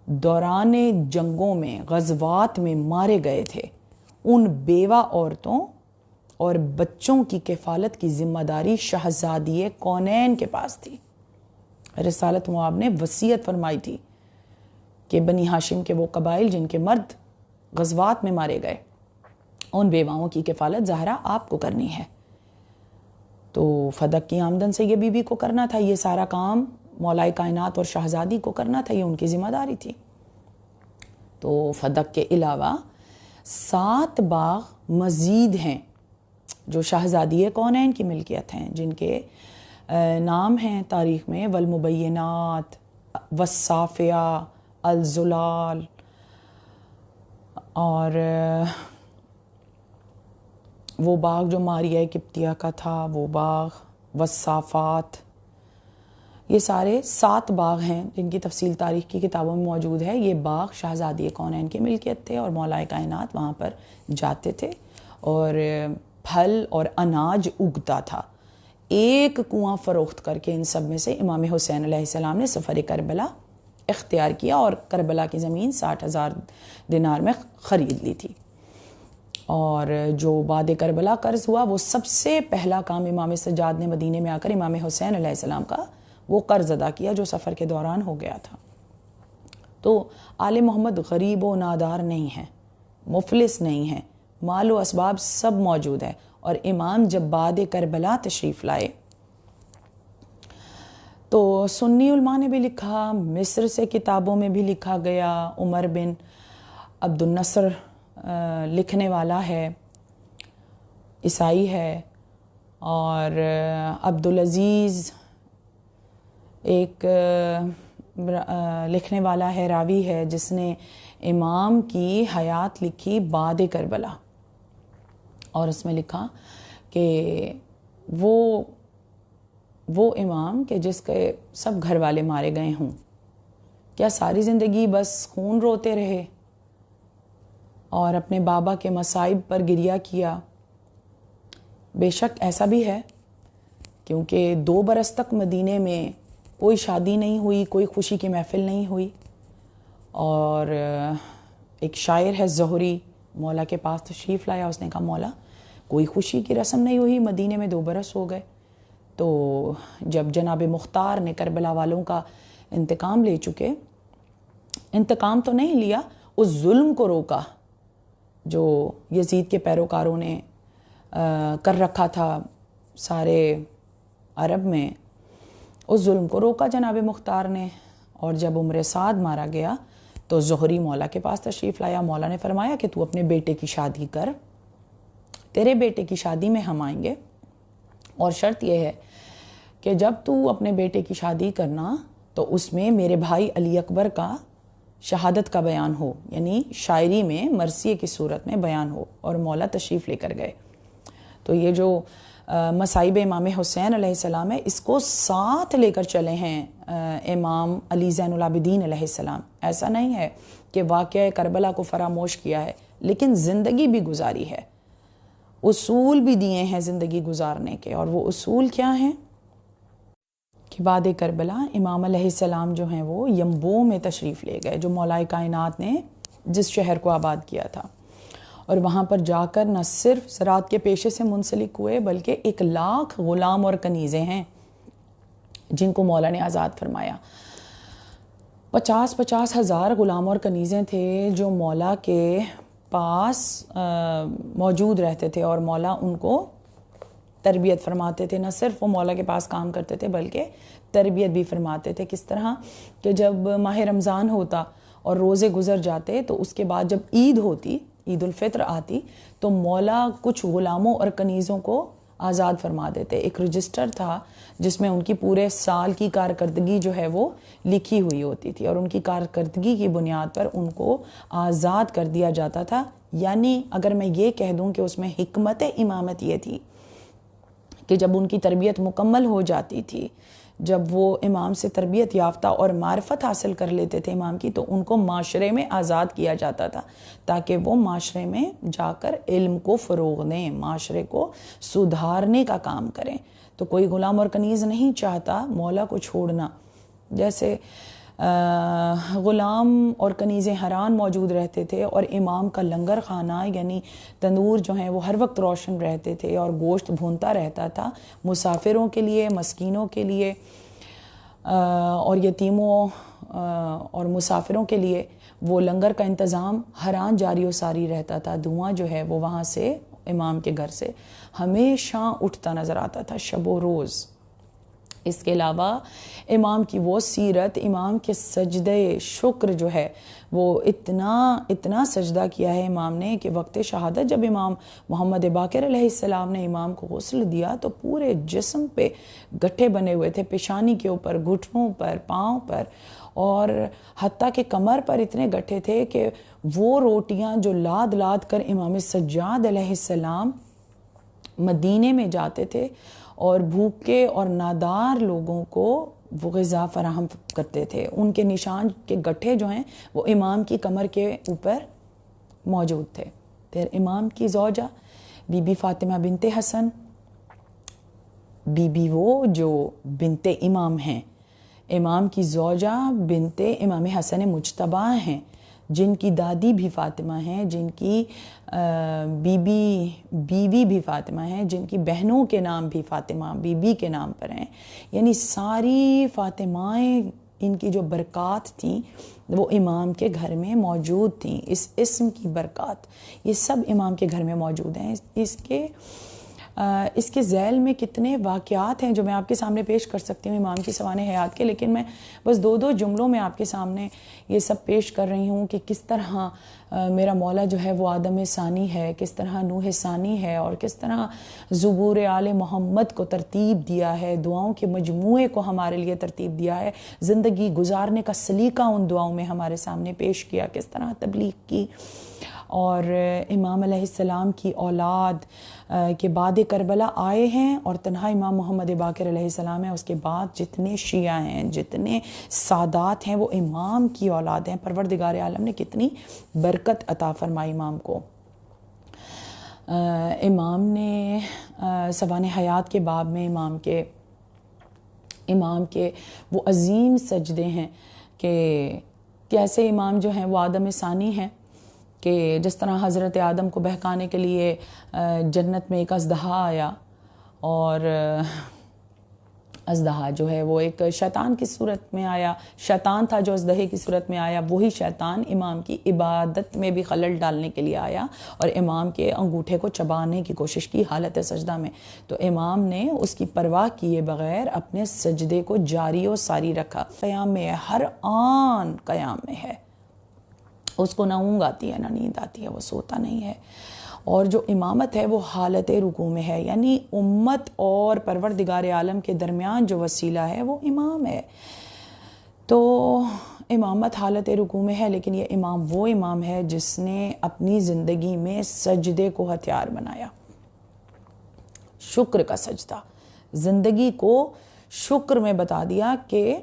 دوران جنگوں میں، غزوات میں مارے گئے تھے، ان بیوہ عورتوں اور بچوں کی کفالت کی ذمہ داری شہزادی کونین کے پاس تھی۔ رسالت معاب نے وصیت فرمائی تھی کہ بنی ہاشم کے وہ قبائل جن کے مرد غزوات میں مارے گئے، ان بیواؤں کی کفالت ظاہرہ آپ کو کرنی ہے۔ تو فدق کی آمدن سے یہ بی بی کو کرنا تھا، یہ سارا کام مولائے کائنات اور شہزادی کو کرنا تھا، یہ ان کی ذمہ داری تھی۔ تو فدق کے علاوہ 7 باغ مزید ہیں جو شہزادی کونین کی ملکیت ہیں، جن کے نام ہیں تاریخ میں والمبینات، والصافیہ، الزلال، اور وہ باغ جو ماریہ قبطیہ کا تھا وہ باغ، والصافات، یہ سارے 7 باغ ہیں جن کی تفصیل تاریخ کی کتابوں میں موجود ہے۔ یہ باغ شہزادی کونین کی ملکیت تھے اور مولائے کائنات وہاں پر جاتے تھے اور پھل اور اناج اگتا تھا۔ ایک کنواں فروخت کر کے ان سب میں سے امام حسین علیہ السلام نے سفر کربلا اختیار کیا اور کربلا کی زمین 60,000 دینار میں خرید لی تھی۔ اور جو بعد کربلا قرض ہوا، وہ سب سے پہلا کام امام سجاد نے مدینے میں آ کر امام حسین علیہ السلام کا وہ قرض ادا کیا جو سفر کے دوران ہو گیا تھا۔ تو آل محمد غریب و نادار نہیں ہیں، مفلس نہیں ہیں، مال و اسباب سب موجود ہے۔ اور امام جب بعد کربلا تشریف لائے تو سنی علماء نے بھی لکھا، مصر سے کتابوں میں بھی لکھا گیا، عمر بن عبد النصر لکھنے والا ہے، عیسائی ہے، اور عبدالعزیز ایک لکھنے والا ہے، راوی ہے، جس نے امام کی حیات لکھی بعد کربلا، اور اس میں لکھا کہ وہ امام کہ جس کے سب گھر والے مارے گئے ہوں، کیا ساری زندگی بس خون روتے رہے اور اپنے بابا کے مصائب پر گریہ کیا؟ بے شک ایسا بھی ہے، کیونکہ 2 برس تک مدینے میں کوئی شادی نہیں ہوئی، کوئی خوشی کی محفل نہیں ہوئی، اور ایک شاعر ہے زہری، مولا کے پاس تشریف لایا، اس نے کہا مولا کوئی خوشی کی رسم نہیں ہوئی، مدینے میں 2 برس ہو گئے۔ تو جب جناب مختار نے کربلا والوں کا انتقام لے چکے، انتقام تو نہیں لیا، اس ظلم کو روکا جو یزید کے پیروکاروں نے کر رکھا تھا سارے عرب میں، اس ظلم کو روکا جناب مختار نے۔ اور جب عمر سعد مارا گیا تو زہری مولا کے پاس تشریف لایا، مولا نے فرمایا کہ تو اپنے بیٹے کی شادی کر، تیرے بیٹے کی شادی میں ہم آئیں گے، اور شرط یہ ہے کہ جب تو اپنے بیٹے کی شادی کرنا تو اس میں میرے بھائی علی اکبر کا شہادت کا بیان ہو، یعنی شاعری میں مرثیے کی صورت میں بیان ہو، اور مولا تشریف لے کر گئے۔ تو یہ جو مصائب امام حسین علیہ السلام ہے، اس کو ساتھ لے کر چلے ہیں امام علی زین العابدین علیہ السلام۔ ایسا نہیں ہے کہ واقعہ کربلا کو فراموش کیا ہے، لیکن زندگی بھی گزاری ہے، اصول بھی دیے ہیں زندگی گزارنے کے، اور وہ اصول کیا ہیں کہ بعد کربلا امام علیہ السلام جو ہیں وہ ینبوع میں تشریف لے گئے، جو مولائے کائنات نے جس شہر کو آباد کیا تھا، اور وہاں پر جا کر نہ صرف زراعت کے پیشے سے منسلک ہوئے، بلکہ 1,00,000 غلام اور کنیزیں ہیں جن کو مولا نے آزاد فرمایا۔ 50 ہزار غلام اور کنیزیں تھے جو مولا کے پاس موجود رہتے تھے، اور مولا ان کو تربیت فرماتے تھے۔ نہ صرف وہ مولا کے پاس کام کرتے تھے بلکہ تربیت بھی فرماتے تھے۔ کس طرح کہ جب ماہ رمضان ہوتا اور روزے گزر جاتے تو اس کے بعد جب عید ہوتی، عید الفطر آتی، تو مولا کچھ غلاموں اور کنیزوں کو آزاد فرما دیتے۔ ایک رجسٹر تھا جس میں ان کی پورے سال کی کارکردگی جو ہے وہ لکھی ہوئی ہوتی تھی، اور ان کی کارکردگی کی بنیاد پر ان کو آزاد کر دیا جاتا تھا۔ یعنی اگر میں یہ کہہ دوں کہ اس میں حکمت امامت یہ تھی کہ جب ان کی تربیت مکمل ہو جاتی تھی، جب وہ امام سے تربیت یافتہ اور معرفت حاصل کر لیتے تھے امام کی، تو ان کو معاشرے میں آزاد کیا جاتا تھا تاکہ وہ معاشرے میں جا کر علم کو فروغ دیں، معاشرے کو سدھارنے کا کام کریں۔ تو کوئی غلام اور کنیز نہیں چاہتا مولا کو چھوڑنا۔ جیسے غلام اور کنیزیں حیران موجود رہتے تھے، اور امام کا لنگر خانہ یعنی تندور جو ہیں وہ ہر وقت روشن رہتے تھے، اور گوشت بھونتا رہتا تھا مسافروں کے لیے، مسکینوں کے لیے، اور یتیموں اور مسافروں کے لیے وہ لنگر کا انتظام حیران جاری و ساری رہتا تھا۔ دھواں جو ہے وہ وہاں سے امام کے گھر سے ہمیشہ اٹھتا نظر آتا تھا، شب و روز۔ اس کے علاوہ امام کی وہ سیرت، امام کے سجدے شکر جو ہے وہ اتنا سجدہ کیا ہے امام نے کہ وقت شہادت جب امام محمد باقر علیہ السلام نے امام کو غسل دیا تو پورے جسم پہ گٹھے بنے ہوئے تھے، پیشانی کے اوپر، گھٹنوں پر، پاؤں پر، اور حتیٰ کہ کمر پر اتنے گٹھے تھے کہ وہ روٹیاں جو لاد لاد کر امام سجاد علیہ السلام مدینے میں جاتے تھے اور بھوکے اور نادار لوگوں کو وہ غذا فراہم کرتے تھے، ان کے نشان کے گٹھے جو ہیں وہ امام کی کمر کے اوپر موجود تھے۔ پھر امام کی زوجہ بی بی فاطمہ بنت حسن، بی بی وہ جو بنت امام ہیں، امام کی زوجہ بنت امام حسن مجتبیٰ ہیں، جن کی دادی بھی فاطمہ ہیں، جن کی بیوی بھی فاطمہ ہیں، جن کی بہنوں کے نام بھی فاطمہ بی بی کے نام پر ہیں۔ یعنی ساری فاطمائیں، ان کی جو برکات تھیں وہ امام کے گھر میں موجود تھیں۔ اس اسم کی برکات یہ سب امام کے گھر میں موجود ہیں۔ اس کے اس کے ذیل میں کتنے واقعات ہیں جو میں آپ کے سامنے پیش کر سکتی ہوں امام کی سوانح حیات کے، لیکن میں بس 2 جملوں میں آپ کے سامنے یہ سب پیش کر رہی ہوں کہ کس طرح میرا مولا جو ہے وہ آدم ثانی ہے، کس طرح نوح ثانی ہے، اور کس طرح زبور آل محمد کو ترتیب دیا ہے، دعاؤں کے مجموعے کو ہمارے لیے ترتیب دیا ہے، زندگی گزارنے کا سلیقہ ان دعاؤں میں ہمارے سامنے پیش کیا، کس طرح تبلیغ کی، اور امام علیہ السلام کی اولاد کے بعد کربلا آئے ہیں اور تنہا امام محمد باقر علیہ السلام ہے، اس کے بعد جتنے شیعہ ہیں، جتنے سادات ہیں وہ امام کی اولاد ہیں۔ پروردگار عالم نے کتنی برکت عطا فرمائی امام کو۔ امام نے سوانح حیات کے باب میں امام کے وہ عظیم سجدے ہیں کہ کیسے امام جو ہیں وہ آدم ثانی ہیں، کہ جس طرح حضرت آدم کو بہکانے کے لیے جنت میں ایک اژدہا آیا، اور اژدہا جو ہے وہ ایک شیطان کی صورت میں آیا، شیطان تھا جو اژدہے کی صورت میں آیا، وہی شیطان امام کی عبادت میں بھی خلل ڈالنے کے لیے آیا اور امام کے انگوٹھے کو چبانے کی کوشش کی حالت سجدہ میں، تو امام نے اس کی پرواہ کیے بغیر اپنے سجدے کو جاری و ساری رکھا۔ قیام میں ہے، ہر آن قیام میں ہے، اس کو نہ اونگ آتی ہے نہ نیند آتی ہے، وہ سوتا نہیں ہے، اور جو امامت ہے وہ حالت رکوع میں ہے، یعنی امت اور پروردگار عالم کے درمیان جو وسیلہ ہے وہ امام ہے۔ تو امامت حالت رکوع میں ہے، لیکن یہ امام وہ امام ہے جس نے اپنی زندگی میں سجدے کو ہتھیار بنایا، شکر کا سجدہ، زندگی کو شکر میں بتا دیا کہ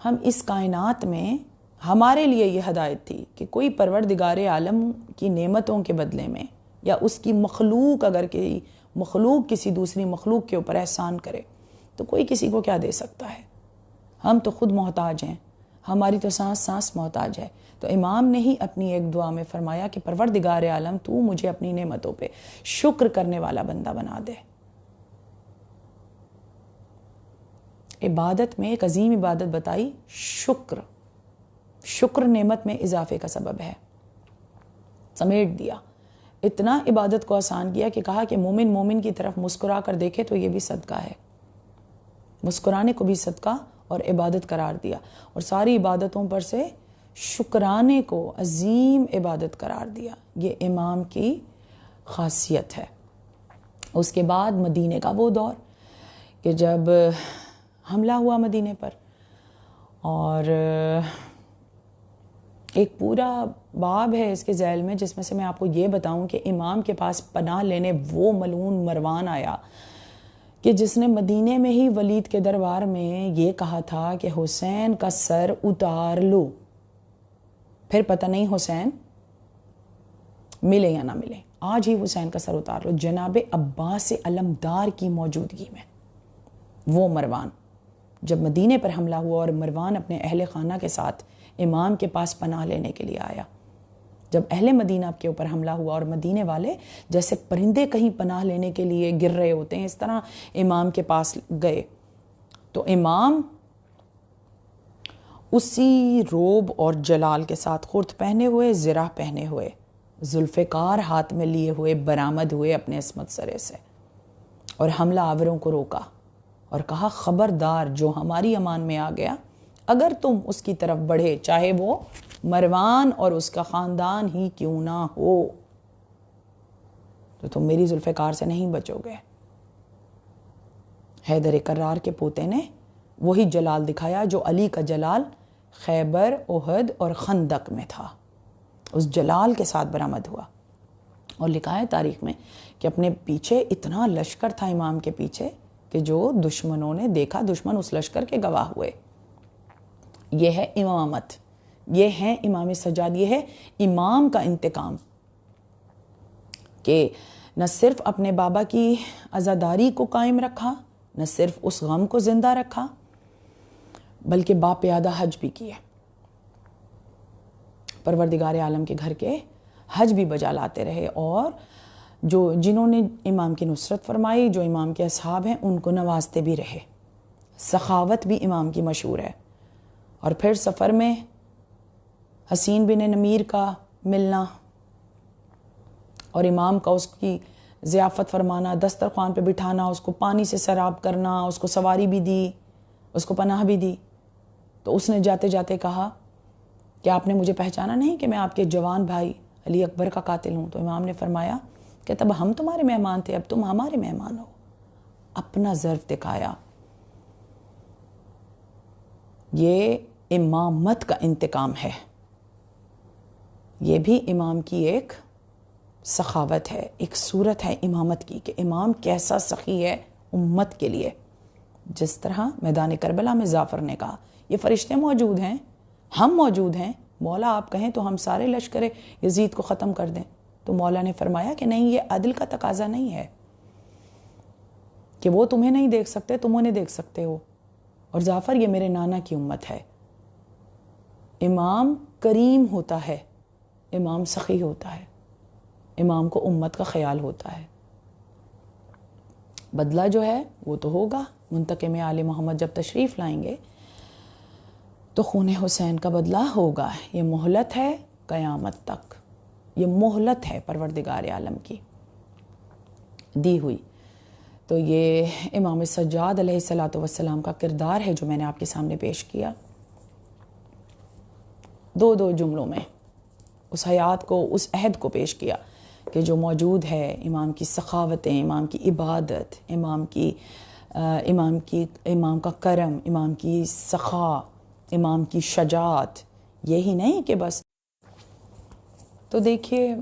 ہم اس کائنات میں، ہمارے لیے یہ ہدایت تھی کہ کوئی پروردگار عالم کی نعمتوں کے بدلے میں یا اس کی مخلوق، اگر کہ مخلوق کسی دوسری مخلوق کے اوپر احسان کرے تو کوئی کسی کو کیا دے سکتا ہے، ہم تو خود محتاج ہیں، ہماری تو سانس سانس محتاج ہے۔ تو امام نے ہی اپنی ایک دعا میں فرمایا کہ پروردگار عالم تو مجھے اپنی نعمتوں پہ شکر کرنے والا بندہ بنا دے۔ عبادت میں ایک عظیم عبادت بتائی، شکر نعمت میں اضافے کا سبب ہے، سمیٹ دیا، اتنا عبادت کو آسان کیا کہ کہا کہ مومن کی طرف مسکرا کر دیکھے تو یہ بھی صدقہ ہے، مسکرانے کو بھی صدقہ اور عبادت قرار دیا، اور ساری عبادتوں پر سے شکرانے کو عظیم عبادت قرار دیا۔ یہ امام کی خاصیت ہے۔ اس کے بعد مدینے کا وہ دور کہ جب حملہ ہوا مدینے پر، اور ایک پورا باب ہے اس کے ذیل میں جس میں سے میں آپ کو یہ بتاؤں کہ امام کے پاس پناہ لینے وہ ملعون مروان آیا کہ جس نے مدینے میں ہی ولید کے دربار میں یہ کہا تھا کہ حسین کا سر اتار لو، پھر پتہ نہیں حسین ملے یا نہ ملے، آج ہی حسین کا سر اتار لو، جناب عباس علمدار کی موجودگی میں۔ وہ مروان جب مدینے پر حملہ ہوا اور مروان اپنے اہل خانہ کے ساتھ امام کے پاس پناہ لینے کے لیے آیا، جب اہل مدینہ کے اوپر حملہ ہوا اور مدینے والے جیسے پرندے کہیں پناہ لینے کے لیے گر رہے ہوتے ہیں، اس طرح امام کے پاس گئے، تو امام اسی روب اور جلال کے ساتھ خرد پہنے ہوئے، زرہ پہنے ہوئے، ذوالفقار ہاتھ میں لیے ہوئے برآمد ہوئے اپنے عصمت سرے سے، اور حملہ آوروں کو روکا اور کہا خبردار جو ہماری امان میں آ گیا، اگر تم اس کی طرف بڑھے چاہے وہ مروان اور اس کا خاندان ہی کیوں نہ ہو، تو تم میری ذوالفقار سے نہیں بچو گے۔ حیدر کرار کے پوتے نے وہی جلال دکھایا جو علی کا جلال خیبر، احد اور خندق میں تھا، اس جلال کے ساتھ برآمد ہوا، اور لکھا ہے تاریخ میں کہ اپنے پیچھے اتنا لشکر تھا امام کے پیچھے کہ جو دشمنوں نے دیکھا، دشمن اس لشکر کے گواہ ہوئے۔ یہ ہے امامت، یہ ہے امام سجاد، یہ ہے امام کا انتقام کہ نہ صرف اپنے بابا کی عزاداری کو قائم رکھا، نہ صرف اس غم کو زندہ رکھا، بلکہ باپیادہ حج بھی کیے، پروردگار عالم کے گھر کے حج بھی بجا لاتے رہے، اور جنہوں نے امام کی نصرت فرمائی، جو امام کے اصحاب ہیں، ان کو نوازتے بھی رہے۔ سخاوت بھی امام کی مشہور ہے۔ اور پھر سفر میں حسین بن نمیر کا ملنا اور امام کا اس کی ضیافت فرمانا، دسترخوان پہ بٹھانا، اس کو پانی سے سراب کرنا، اس کو سواری بھی دی، اس کو پناہ بھی دی. تو اس نے جاتے جاتے کہا کہ آپ نے مجھے پہچانا نہیں کہ میں آپ کے جوان بھائی علی اکبر کا قاتل ہوں؟ تو امام نے فرمایا کہ تب ہم تمہارے مہمان تھے، اب تم ہمارے مہمان ہو. اپنا ظرف دکھایا. یہ امامت کا انتقام ہے. یہ بھی امام کی ایک سخاوت ہے، ایک صورت ہے امامت کی، کہ امام کیسا سخی ہے امت کے لیے. جس طرح میدان کربلا میں جعفر نے کہا یہ فرشتے موجود ہیں، ہم موجود ہیں، مولا آپ کہیں تو ہم سارے لشکر یزید کو ختم کر دیں. تو مولا نے فرمایا کہ نہیں، یہ عدل کا تقاضا نہیں ہے کہ وہ تمہیں نہیں دیکھ سکتے، تم انہیں دیکھ سکتے ہو. اور جعفر یہ میرے نانا کی امت ہے. امام کریم ہوتا ہے، امام سخی ہوتا ہے، امام کو امت کا خیال ہوتا ہے. بدلہ جو ہے وہ تو ہوگا. منتقم آل محمد جب تشریف لائیں گے تو خون حسین کا بدلہ ہوگا. یہ مہلت ہے قیامت تک، یہ مہلت ہے پروردگار عالم کی دی ہوئی. تو یہ امام سجاد علیہ السلام کا کردار ہے جو میں نے آپ کے سامنے پیش کیا. دو جملوں میں اس حیات کو، اس عہد کو پیش کیا کہ جو موجود ہے. امام کی سخاوتیں، امام کی عبادت، امام کا کرم، امام کی سخا، امام کی شجاعت. یہی نہیں کہ بس. تو دیکھیے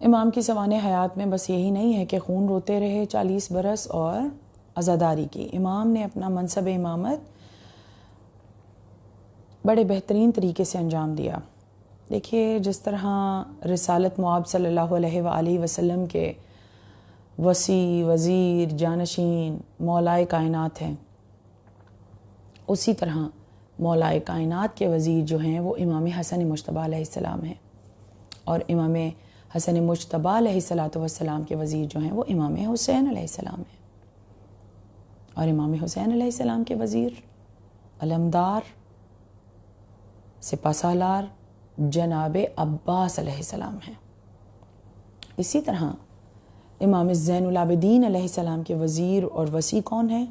امام کی سوانح حیات میں بس یہی نہیں ہے کہ خون روتے رہے 40 برس اور عزاداری کی. امام نے اپنا منصب امامت بڑے بہترین طریقے سے انجام دیا. دیکھیے جس طرح رسالت مآب صلی اللہ علیہ وآلہ وسلم کے وصی، وزیر، جانشین مولائے کائنات ہیں، اسی طرح مولائے کائنات کے وزیر جو ہیں وہ امام حسن مجتبیٰ علیہ السلام ہیں، اور امام حسن مجتبیٰ علیہ السلام کے وزیر جو ہیں وہ امام حسین علیہ السلام ہیں. اور امام حسین علیہ السلام کے وزیر علمدار سپہ سالار جناب عباس علیہ السلام ہیں. اسی طرح امام زین العابدین علیہ السلام کے وزیر اور وصی کون ہیں؟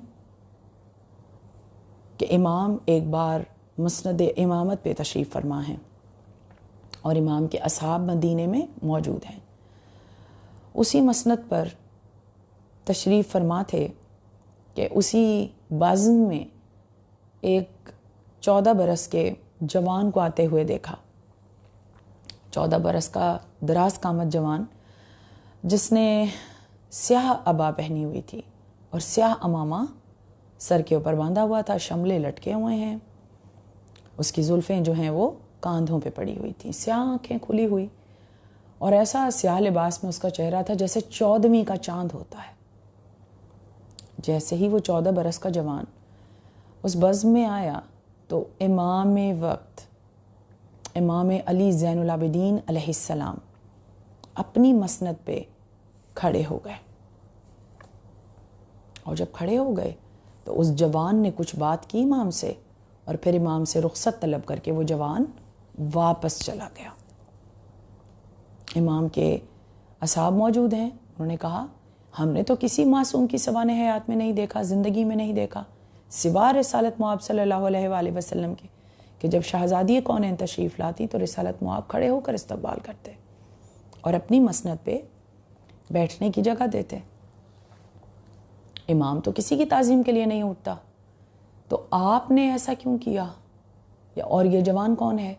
کہ امام ایک بار مسند امامت پہ تشریف فرما ہیں اور امام کے اصحاب مدینے میں موجود ہیں. اسی مسند پر تشریف فرما تھے کہ اسی بزم میں ایک 14 برس کے جوان کو آتے ہوئے دیکھا. 14 برس کا دراز قامت جوان جس نے سیاہ عبا پہنی ہوئی تھی اور سیاہ امامہ سر کے اوپر باندھا ہوا تھا، شملے لٹکے ہوئے ہیں، اس کی زلفیں جو ہیں وہ کاندھوں پہ پڑی ہوئی تھیں، سیاہ آنکھیں کھلی ہوئی، اور ایسا سیاہ لباس میں اس کا چہرہ تھا جیسے 14ویں کا چاند ہوتا ہے. جیسے ہی وہ 14 برس کا جوان اس بزم میں آیا تو امام وقت امام علی زین العابدین علیہ السلام اپنی مسند پہ کھڑے ہو گئے. اور جب کھڑے ہو گئے تو اس جوان نے کچھ بات کی امام سے، اور پھر امام سے رخصت طلب کر کے وہ جوان واپس چلا گیا. امام کے اصحاب موجود ہیں، انہوں نے کہا ہم نے تو کسی معصوم کی سوانح حیات میں نہیں دیکھا، زندگی میں نہیں دیکھا، سوا رسالت مآب صلی اللہ علیہ وآلہ وسلم کے، کہ جب شہزادی کونین تشریف لاتی تو رسالت مآب کھڑے ہو کر استقبال کرتے اور اپنی مسند پہ بیٹھنے کی جگہ دیتے. امام تو کسی کی تعظیم کے لیے نہیں اٹھتا، تو آپ نے ایسا کیوں کیا؟ اور یہ جوان کون ہے؟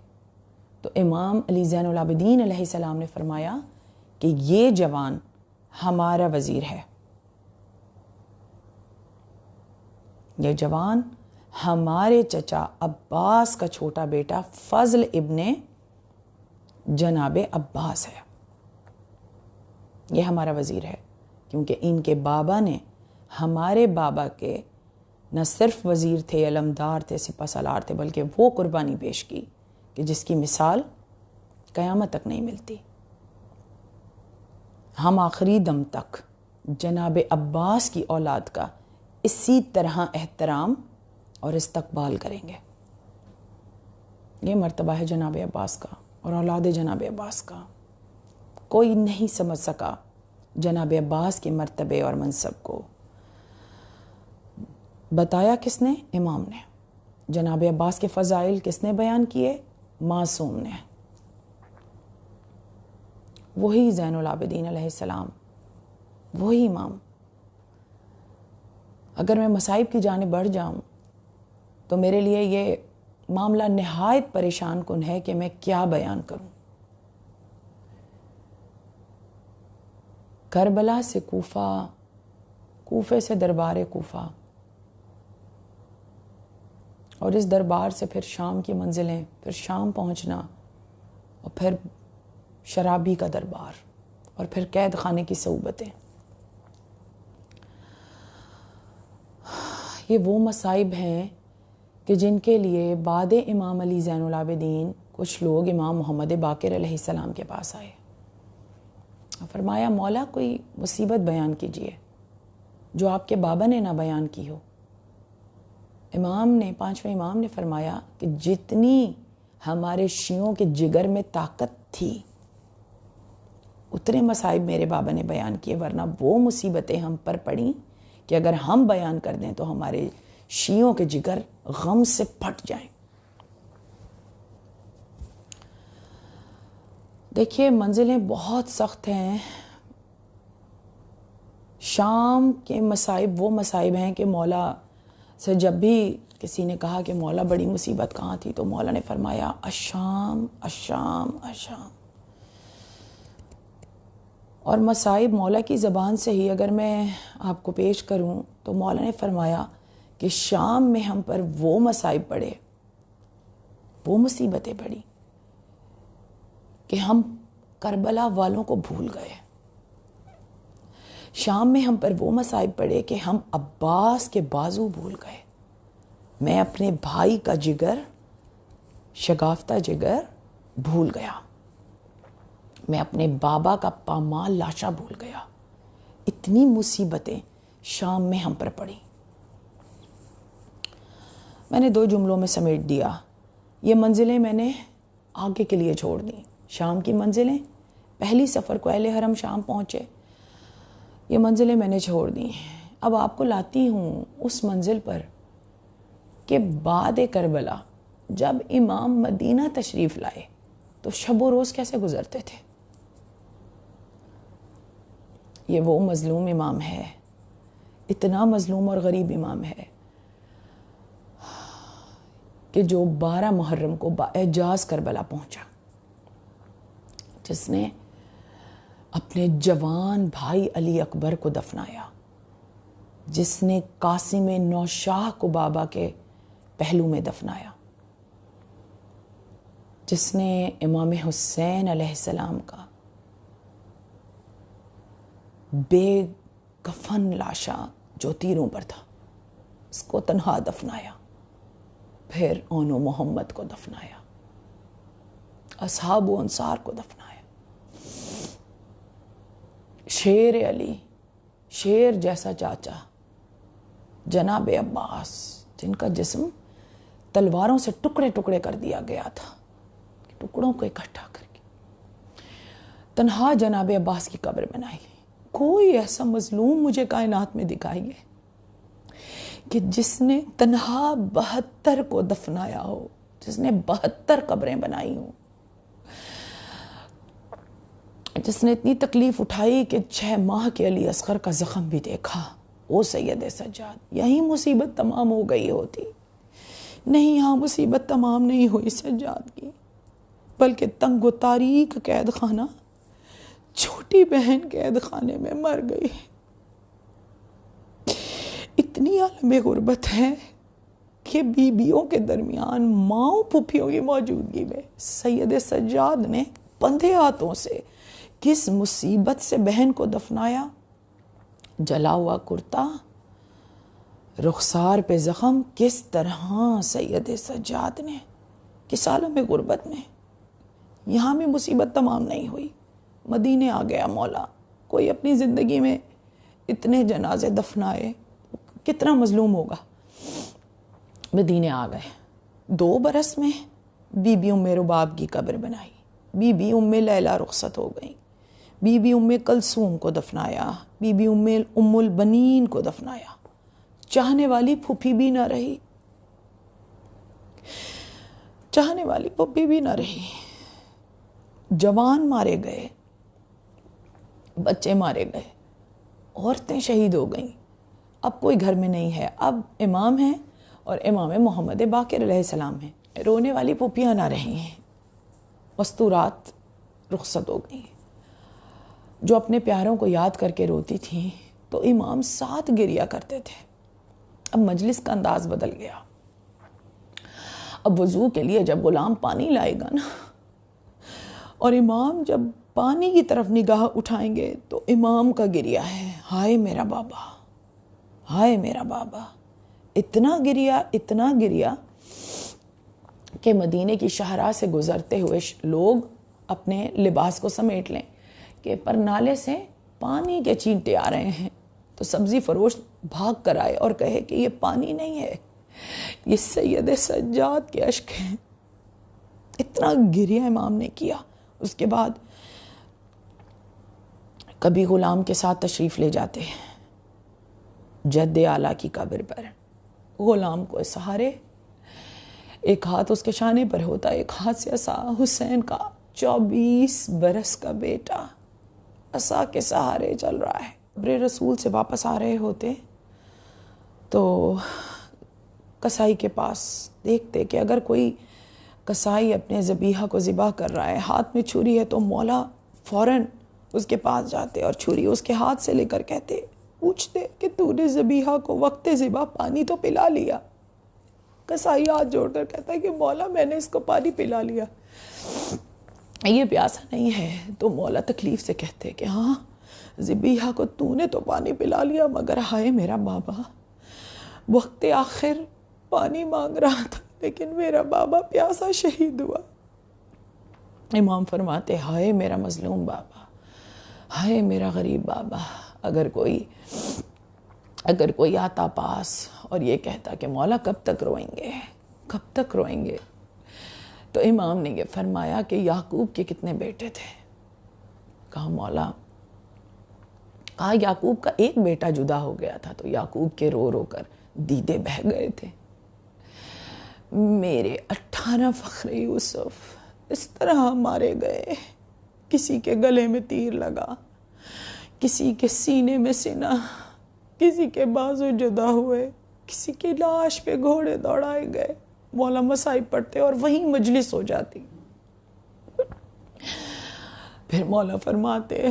تو امام علی زین العابدین علیہ السلام نے فرمایا کہ یہ جوان ہمارا وزیر ہے، یہ جوان ہمارے چچا عباس کا چھوٹا بیٹا فضل ابن جناب عباس ہے، یہ ہمارا وزیر ہے. کیونکہ ان کے بابا نے ہمارے بابا کے نہ صرف وزیر تھے، علمدار تھے، سپہ سالار تھے، بلکہ وہ قربانی پیش کی کہ جس کی مثال قیامت تک نہیں ملتی. ہم آخری دم تک جناب عباس کی اولاد کا اسی طرح احترام اور استقبال کریں گے. یہ مرتبہ ہے جناب عباس کا اور اولاد جناب عباس کا. کوئی نہیں سمجھ سکا جناب عباس کے مرتبے اور منصب کو بتایا کس نے؟ امام نے۔ جناب عباس کے فضائل کس نے بیان کیے؟ معصوم نے، وہی زین العابدین علیہ السلام، وہی امام۔ اگر میں مصائب کی جانب بڑھ جاؤں تو میرے لیے یہ معاملہ نہایت پریشان کن ہے کہ میں کیا بیان کروں۔ کربلا سے کوفہ، کوفے سے دربار کوفہ، اور اس دربار سے پھر شام کی منزلیں، پھر شام پہنچنا، اور پھر شرابی کا دربار، اور پھر قید خانے کی صعوبتیں۔ یہ وہ مصائب ہیں کہ جن کے لیے بعد امام علی زین العابدین کچھ لوگ امام محمد باقر علیہ السلام کے پاس آئے، فرمایا مولا کوئی مصیبت بیان کیجیے جو آپ کے بابا نے نہ بیان کی ہو۔ امام نے، پانچویں امام نے فرمایا کہ جتنی ہمارے شیعوں کے جگر میں طاقت تھی اتنے مصائب میرے بابا نے بیان کیے، ورنہ وہ مصیبتیں ہم پر پڑیں کہ اگر ہم بیان کر دیں تو ہمارے شیعوں کے جگر غم سے پھٹ جائیں۔ دیکھیے منزلیں بہت سخت ہیں۔ شام کے مصائب وہ مصائب ہیں کہ مولا سے جب بھی کسی نے کہا کہ مولا بڑی مصیبت کہاں تھی تو مولا نے فرمایا الشام الشام الشام۔ اور مصائب مولا کی زبان سے ہی اگر میں آپ کو پیش کروں تو مولا نے فرمایا کہ شام میں ہم پر وہ مصائب پڑے، وہ مصیبتیں پڑی کہ ہم کربلا والوں کو بھول گئے۔ شام میں ہم پر وہ مصائب پڑے کہ ہم عباس کے بازو بھول گئے۔ میں اپنے بھائی کا جگر، شگافتہ جگر بھول گیا۔ میں اپنے بابا کا پامال لاشا بھول گیا۔ اتنی مصیبتیں شام میں ہم پر پڑی۔ میں نے 2 جملوں میں سمیٹ دیا۔ یہ منزلیں میں نے آگے کے لیے چھوڑ دیں۔ شام کی منزلیں، پہلی سفر کو اہل حرم شام پہنچے، یہ منزلیں میں نے چھوڑ دیں۔ اب آپ کو لاتی ہوں اس منزل پر کہ بعد کربلا جب امام مدینہ تشریف لائے تو شب و روز کیسے گزرتے تھے۔ یہ وہ مظلوم امام ہے، اتنا مظلوم اور غریب امام ہے کہ جو 12 محرم کو باعجاز کربلا پہنچا، جس نے اپنے جوان بھائی علی اکبر کو دفنایا، جس نے قاسم نوشاہ کو بابا کے پہلو میں دفنایا، جس نے امام حسین علیہ السلام کا بے کفن لاشا جو تیروں پر تھا اس کو تنہا دفنایا، پھر اون و محمد کو دفنایا، اصحاب و انصار کو دفنایا۔ شیر علی، شیر جیسا چاچا جناب عباس، جن کا جسم تلواروں سے ٹکڑے ٹکڑے کر دیا گیا تھا، ٹکڑوں کو اکٹھا کر کے تنہا جناب عباس کی قبر بنائی۔ کوئی ایسا مظلوم مجھے کائنات میں دکھائیے کہ جس نے تنہا 72 کو دفنایا ہو، جس نے 72 قبریں بنائی ہوں، جس نے اتنی تکلیف اٹھائی کہ 6 ماہ کے علی اصغر کا زخم بھی دیکھا۔ او سید سجاد، یہی مصیبت تمام ہو گئی ہوتی۔ نہیں، یہاں مصیبت تمام نہیں ہوئی سجاد کی، بلکہ تنگ و تاریک قید خانہ، چھوٹی بہن قید خانے میں مر گئی۔ اتنی عالم غربت ہے کہ بیویوں کے درمیان ماؤں پھوپھیوں کی موجودگی میں سید سجاد نے بندھے ہاتھوں سے کس مصیبت سے بہن کو دفنایا۔ جلا ہوا کرتا، رخسار پہ زخم، کس طرح سید سجاد نے کس عالم غربت میں۔ یہاں میں مصیبت تمام نہیں ہوئی، مدینے آ گیا مولا۔ کوئی اپنی زندگی میں اتنے جنازے دفنائے، کتنا مظلوم ہوگا۔ مدینے آ گئے، 2 برس میں بی بی ام رباب کی قبر بنائی، بی بی ام لیلہ رخصت ہو گئی، بی بی ام کلثوم کو دفنایا، بی بی ام البنین کو دفنایا، چاہنے والی پھوپھی بھی نہ رہی، چاہنے والی پھوپھی بھی نہ رہی، جوان مارے گئے، بچے مارے گئے، عورتیں شہید ہو گئیں، اب کوئی گھر میں نہیں ہے، اب امام ہیں اور امام محمد باقر علیہ السلام ہیں، رونے والی پھوپھیاں نہ رہی ہیں، مستورات رخصت ہو گئیں، جو اپنے پیاروں کو یاد کر کے روتی تھیں تو امام ساتھ گریا کرتے تھے۔ اب مجلس کا انداز بدل گیا، اب وضو کے لیے جب غلام پانی لائے گا نا اور امام جب پانی کی طرف نگاہ اٹھائیں گے تو امام کا گریا ہے، ہائے میرا بابا، ہائے میرا بابا، اتنا گریا کہ مدینے کی شاہراہ سے گزرتے ہوئے لوگ اپنے لباس کو سمیٹ لیں کہ پر نالے سے پانی کے چینٹے آ رہے ہیں، تو سبزی فروش بھاگ کر آئے اور کہے کہ یہ پانی نہیں ہے، یہ سید سجاد کے اشک ہیں۔ اتنا گریا امام نے کیا۔ اس کے بعد کبھی غلام کے ساتھ تشریف لے جاتے جد اعلیٰ کی قبر پر، غلام کو سہارے، ایک ہاتھ اس کے شانے پر ہوتا، ایک ہاتھ سے عصا، حسین کا 24 برس کا بیٹا عصا کے سہارے چل رہا ہے۔ قبر رسول سے واپس آ رہے ہوتے تو کسائی کے پاس دیکھتے کہ اگر کوئی کسائی اپنے ذبیحہ کو ذبح کر رہا ہے، ہاتھ میں چھری ہے، تو مولا فوراً اس کے پاس جاتے اور چھری اس کے ہاتھ سے لے کر کہتے، پوچھتے کہ تو نے ذبیحہ کو وقت ذبح پانی تو پلا لیا؟ کسائی ہاتھ جوڑ کر کہتا ہے کہ مولا میں نے اس کو پانی پلا لیا، یہ پیاسا نہیں ہے۔ تو مولا تکلیف سے کہتے کہ ہاں ذبیحہ کو تو نے تو پانی پلا لیا، مگر ہائے میرا بابا وقت آخر پانی مانگ رہا تھا لیکن میرا بابا پیاسا شہید ہوا۔ امام فرماتے ہائے میرا مظلوم بابا، ہائے میرا غریب بابا۔ اگر کوئی آتا پاس اور یہ کہتا کہ مولا کب تک روئیں گے، کب تک روئیں گے، تو امام نے یہ فرمایا کہ یعقوب کے کتنے بیٹے تھے؟ کہا مولا، کہا یعقوب کا ایک بیٹا جدا ہو گیا تھا تو یعقوب کے رو رو کر دیدے بہہ گئے تھے۔ میرے 18 فخر یوسف اس طرح مارے گئے، کسی کے گلے میں تیر لگا، کسی کے سینے میں سینہ، کسی کے بازو جدا ہوئے، کسی کی لاش پہ گھوڑے دوڑائے گئے۔ مولا مصائب پڑھتے اور وہیں مجلس ہو جاتی۔ پھر مولا فرماتے،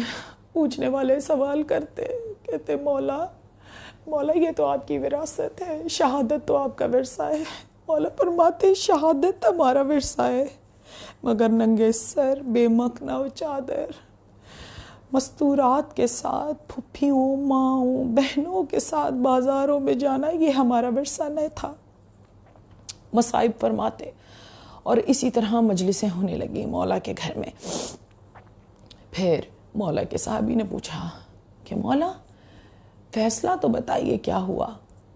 پوچھنے والے سوال کرتے، کہتے مولا یہ تو آپ کی وراثت ہے، شہادت تو آپ کا ورثہ ہے۔ مولا فرماتے شہادت ہمارا ورثہ ہے، مگر ننگے سر، بے مکھنا و چادر، مستورات کے ساتھ پھپھیوں، ماؤں، بہنوں کے ساتھ بازاروں میں جانا یہ ہمارا ورثہ نہیں تھا۔ مصائب فرماتے اور اسی طرح مجلسیں ہونے لگی مولا کے گھر میں۔ پھر مولا کے صحابی نے پوچھا کہ مولا فیصلہ تو بتائیے کیا ہوا،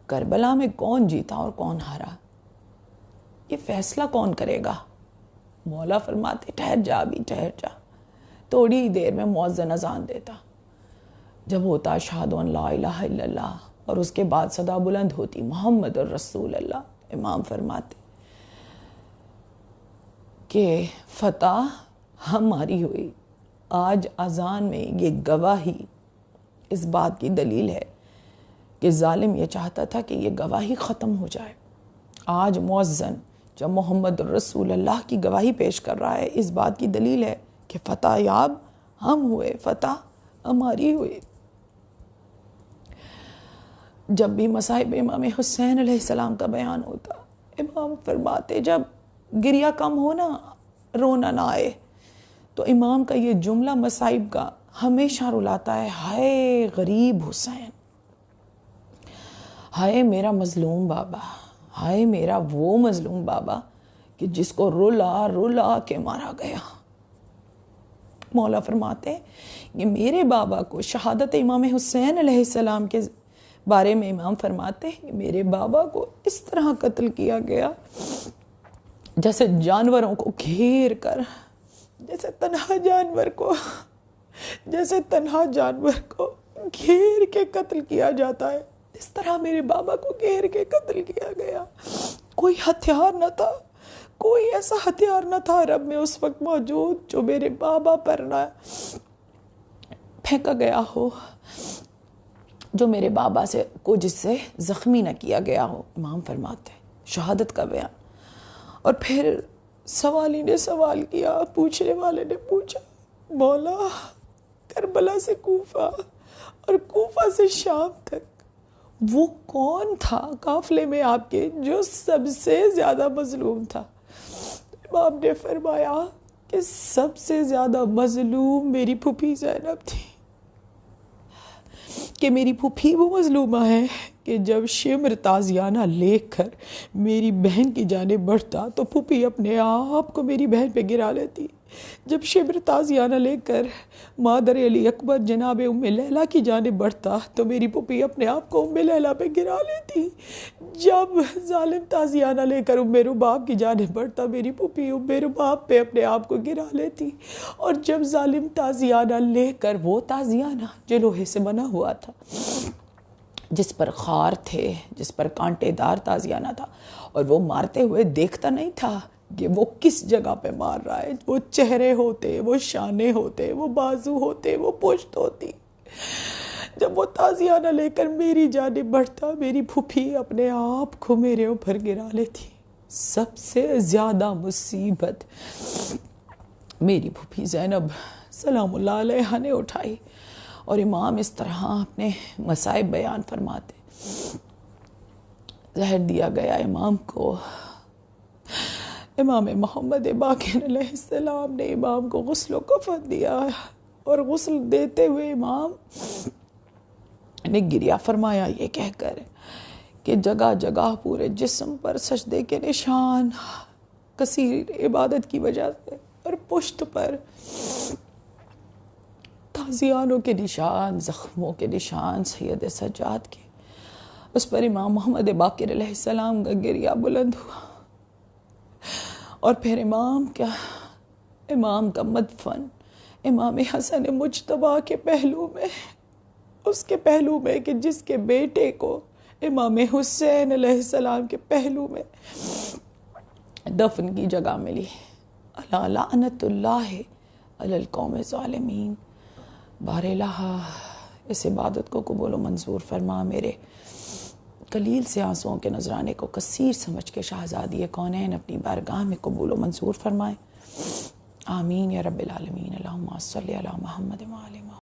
کربلا میں کون جیتا اور کون ہارا، یہ فیصلہ کون کرے گا؟ مولا فرماتے ٹھہر جا ابھی، ٹھہر جا۔ تھوڑی دیر میں مؤذن اذان دیتا، جب ہوتا اشہد ان لا الہ الا اللہ اور اس کے بعد صدا بلند ہوتی محمد الرسول اللہ، امام فرماتے کہ فتح ہماری ہوئی۔ آج اذان میں یہ گواہی اس بات کی دلیل ہے کہ ظالم یہ چاہتا تھا کہ یہ گواہی ختم ہو جائے۔ آج مؤذن جب محمد الرسول اللہ کی گواہی پیش کر رہا ہے، اس بات کی دلیل ہے کہ فتح یاب ہم ہوئے، فتح ہماری ہوئی۔ جب بھی مصائب امام حسین علیہ السلام کا بیان ہوتا، امام فرماتے جب گریہ کم ہونا، رونا نہ آئے، تو امام کا یہ جملہ مصائب کا ہمیشہ رلاتا ہے، ہائے غریب حسین، ہائے میرا مظلوم بابا، ہائے میرا وہ مظلوم بابا کہ جس کو رلا رلا کے مارا گیا۔ مولا فرماتے کہ میرے بابا کو، شہادت امام حسین علیہ السلام کے بارے میں امام فرماتے ہیں کہ میرے بابا کو اس طرح قتل کیا گیا جیسے جانوروں کو گھیر کر، جیسے تنہا جانور کو جیسے تنہا جانور کو گھیر کے قتل کیا جاتا ہے، اس طرح میرے بابا کو گھیر کے قتل کیا گیا۔ کوئی ہتھیار نہ تھا، کوئی ایسا ہتھیار نہ تھا عرب میں اس وقت موجود جو میرے بابا پر نہ پھینکا گیا ہو، جو میرے بابا کو جس سے زخمی نہ کیا گیا ہو۔ امام فرماتے ہیں شہادت کا بیان۔ اور پھر سوالی نے سوال کیا، پوچھنے والے نے پوچھا، مولا کربلا سے کوفہ اور کوفہ سے شام تک وہ کون تھا قافلے میں آپ کے جو سب سے زیادہ مظلوم تھا؟ امام نے فرمایا کہ سب سے زیادہ مظلوم میری پھوپھی زینب تھی، کہ میری پھوپھی وہ مظلومہ ہے کہ جب شمر تازیانہ لے کر میری بہن کی جانب بڑھتا تو پھوپھی اپنے آپ کو میری بہن پہ گرا لیتی۔ جب شمر تازیانہ لے کر مادر علی اکبر جناب ام لیلہ کی جانب بڑھتا تو میری پھوپھی اپنے آپ کو ام لیلہ پہ گرا لیتی۔ جب ظالم تازیانہ لے کر ام رباب کی جانب بڑھتا میری پھوپھی ام رباب پہ اپنے آپ کو گرا لیتی۔ اور جب ظالم تازیانہ لے کر وہ تازیانہ جو لوہے سے بنا ہوا تھا، جس پر خار تھے، جس پر کانٹے دار تازیانہ تھا، اور وہ مارتے ہوئے دیکھتا نہیں تھا کہ وہ کس جگہ پہ مار رہا ہے، وہ چہرے ہوتے، وہ شانے ہوتے، وہ بازو ہوتے، وہ پشت ہوتی۔ جب وہ تازیانہ لے کر میری جانب بڑھتا میری پھوپھی اپنے آپ کو میرے اوپر گرا لیتی۔ سب سے زیادہ مصیبت میری پھوپھی زینب سلام اللہ علیہا نے اٹھائی۔ اور امام اس طرح اپنے مصائب بیان فرماتے، زہر دیا گیا امام کو، امام محمد باقر علیہ السلام نے امام کو غسل و کفن دیا، اور غسل دیتے ہوئے امام نے گریہ فرمایا یہ کہہ کر کہ جگہ جگہ پورے جسم پر سجدے کے نشان، کثیر عبادت کی وجہ سے، اور پشت پر تازیانوں کے نشان، زخموں کے نشان سید سجاد کے۔ اس پر امام محمد باقر علیہ السلام کا گریہ بلند ہوا۔ اور پھر امام کا مدفن امام حسن مجتبیٰ کے پہلو میں، اس کے پہلو میں کہ جس کے بیٹے کو امام حسین علیہ السلام کے پہلو میں دفن کی جگہ ملی۔ الا لعنت اللہ علی القوم الظالمین۔ بار الہ اس عبادت کو قبول و منظور فرما، میرے قلیل سے آنسوؤں کے نذرانے کو کثیر سمجھ کے شہزادی کونین اپنی بارگاہ میں قبول و منظور فرمائے۔ آمین یا رب العالمین۔ اللہم صلی علی محمد و آل محمد۔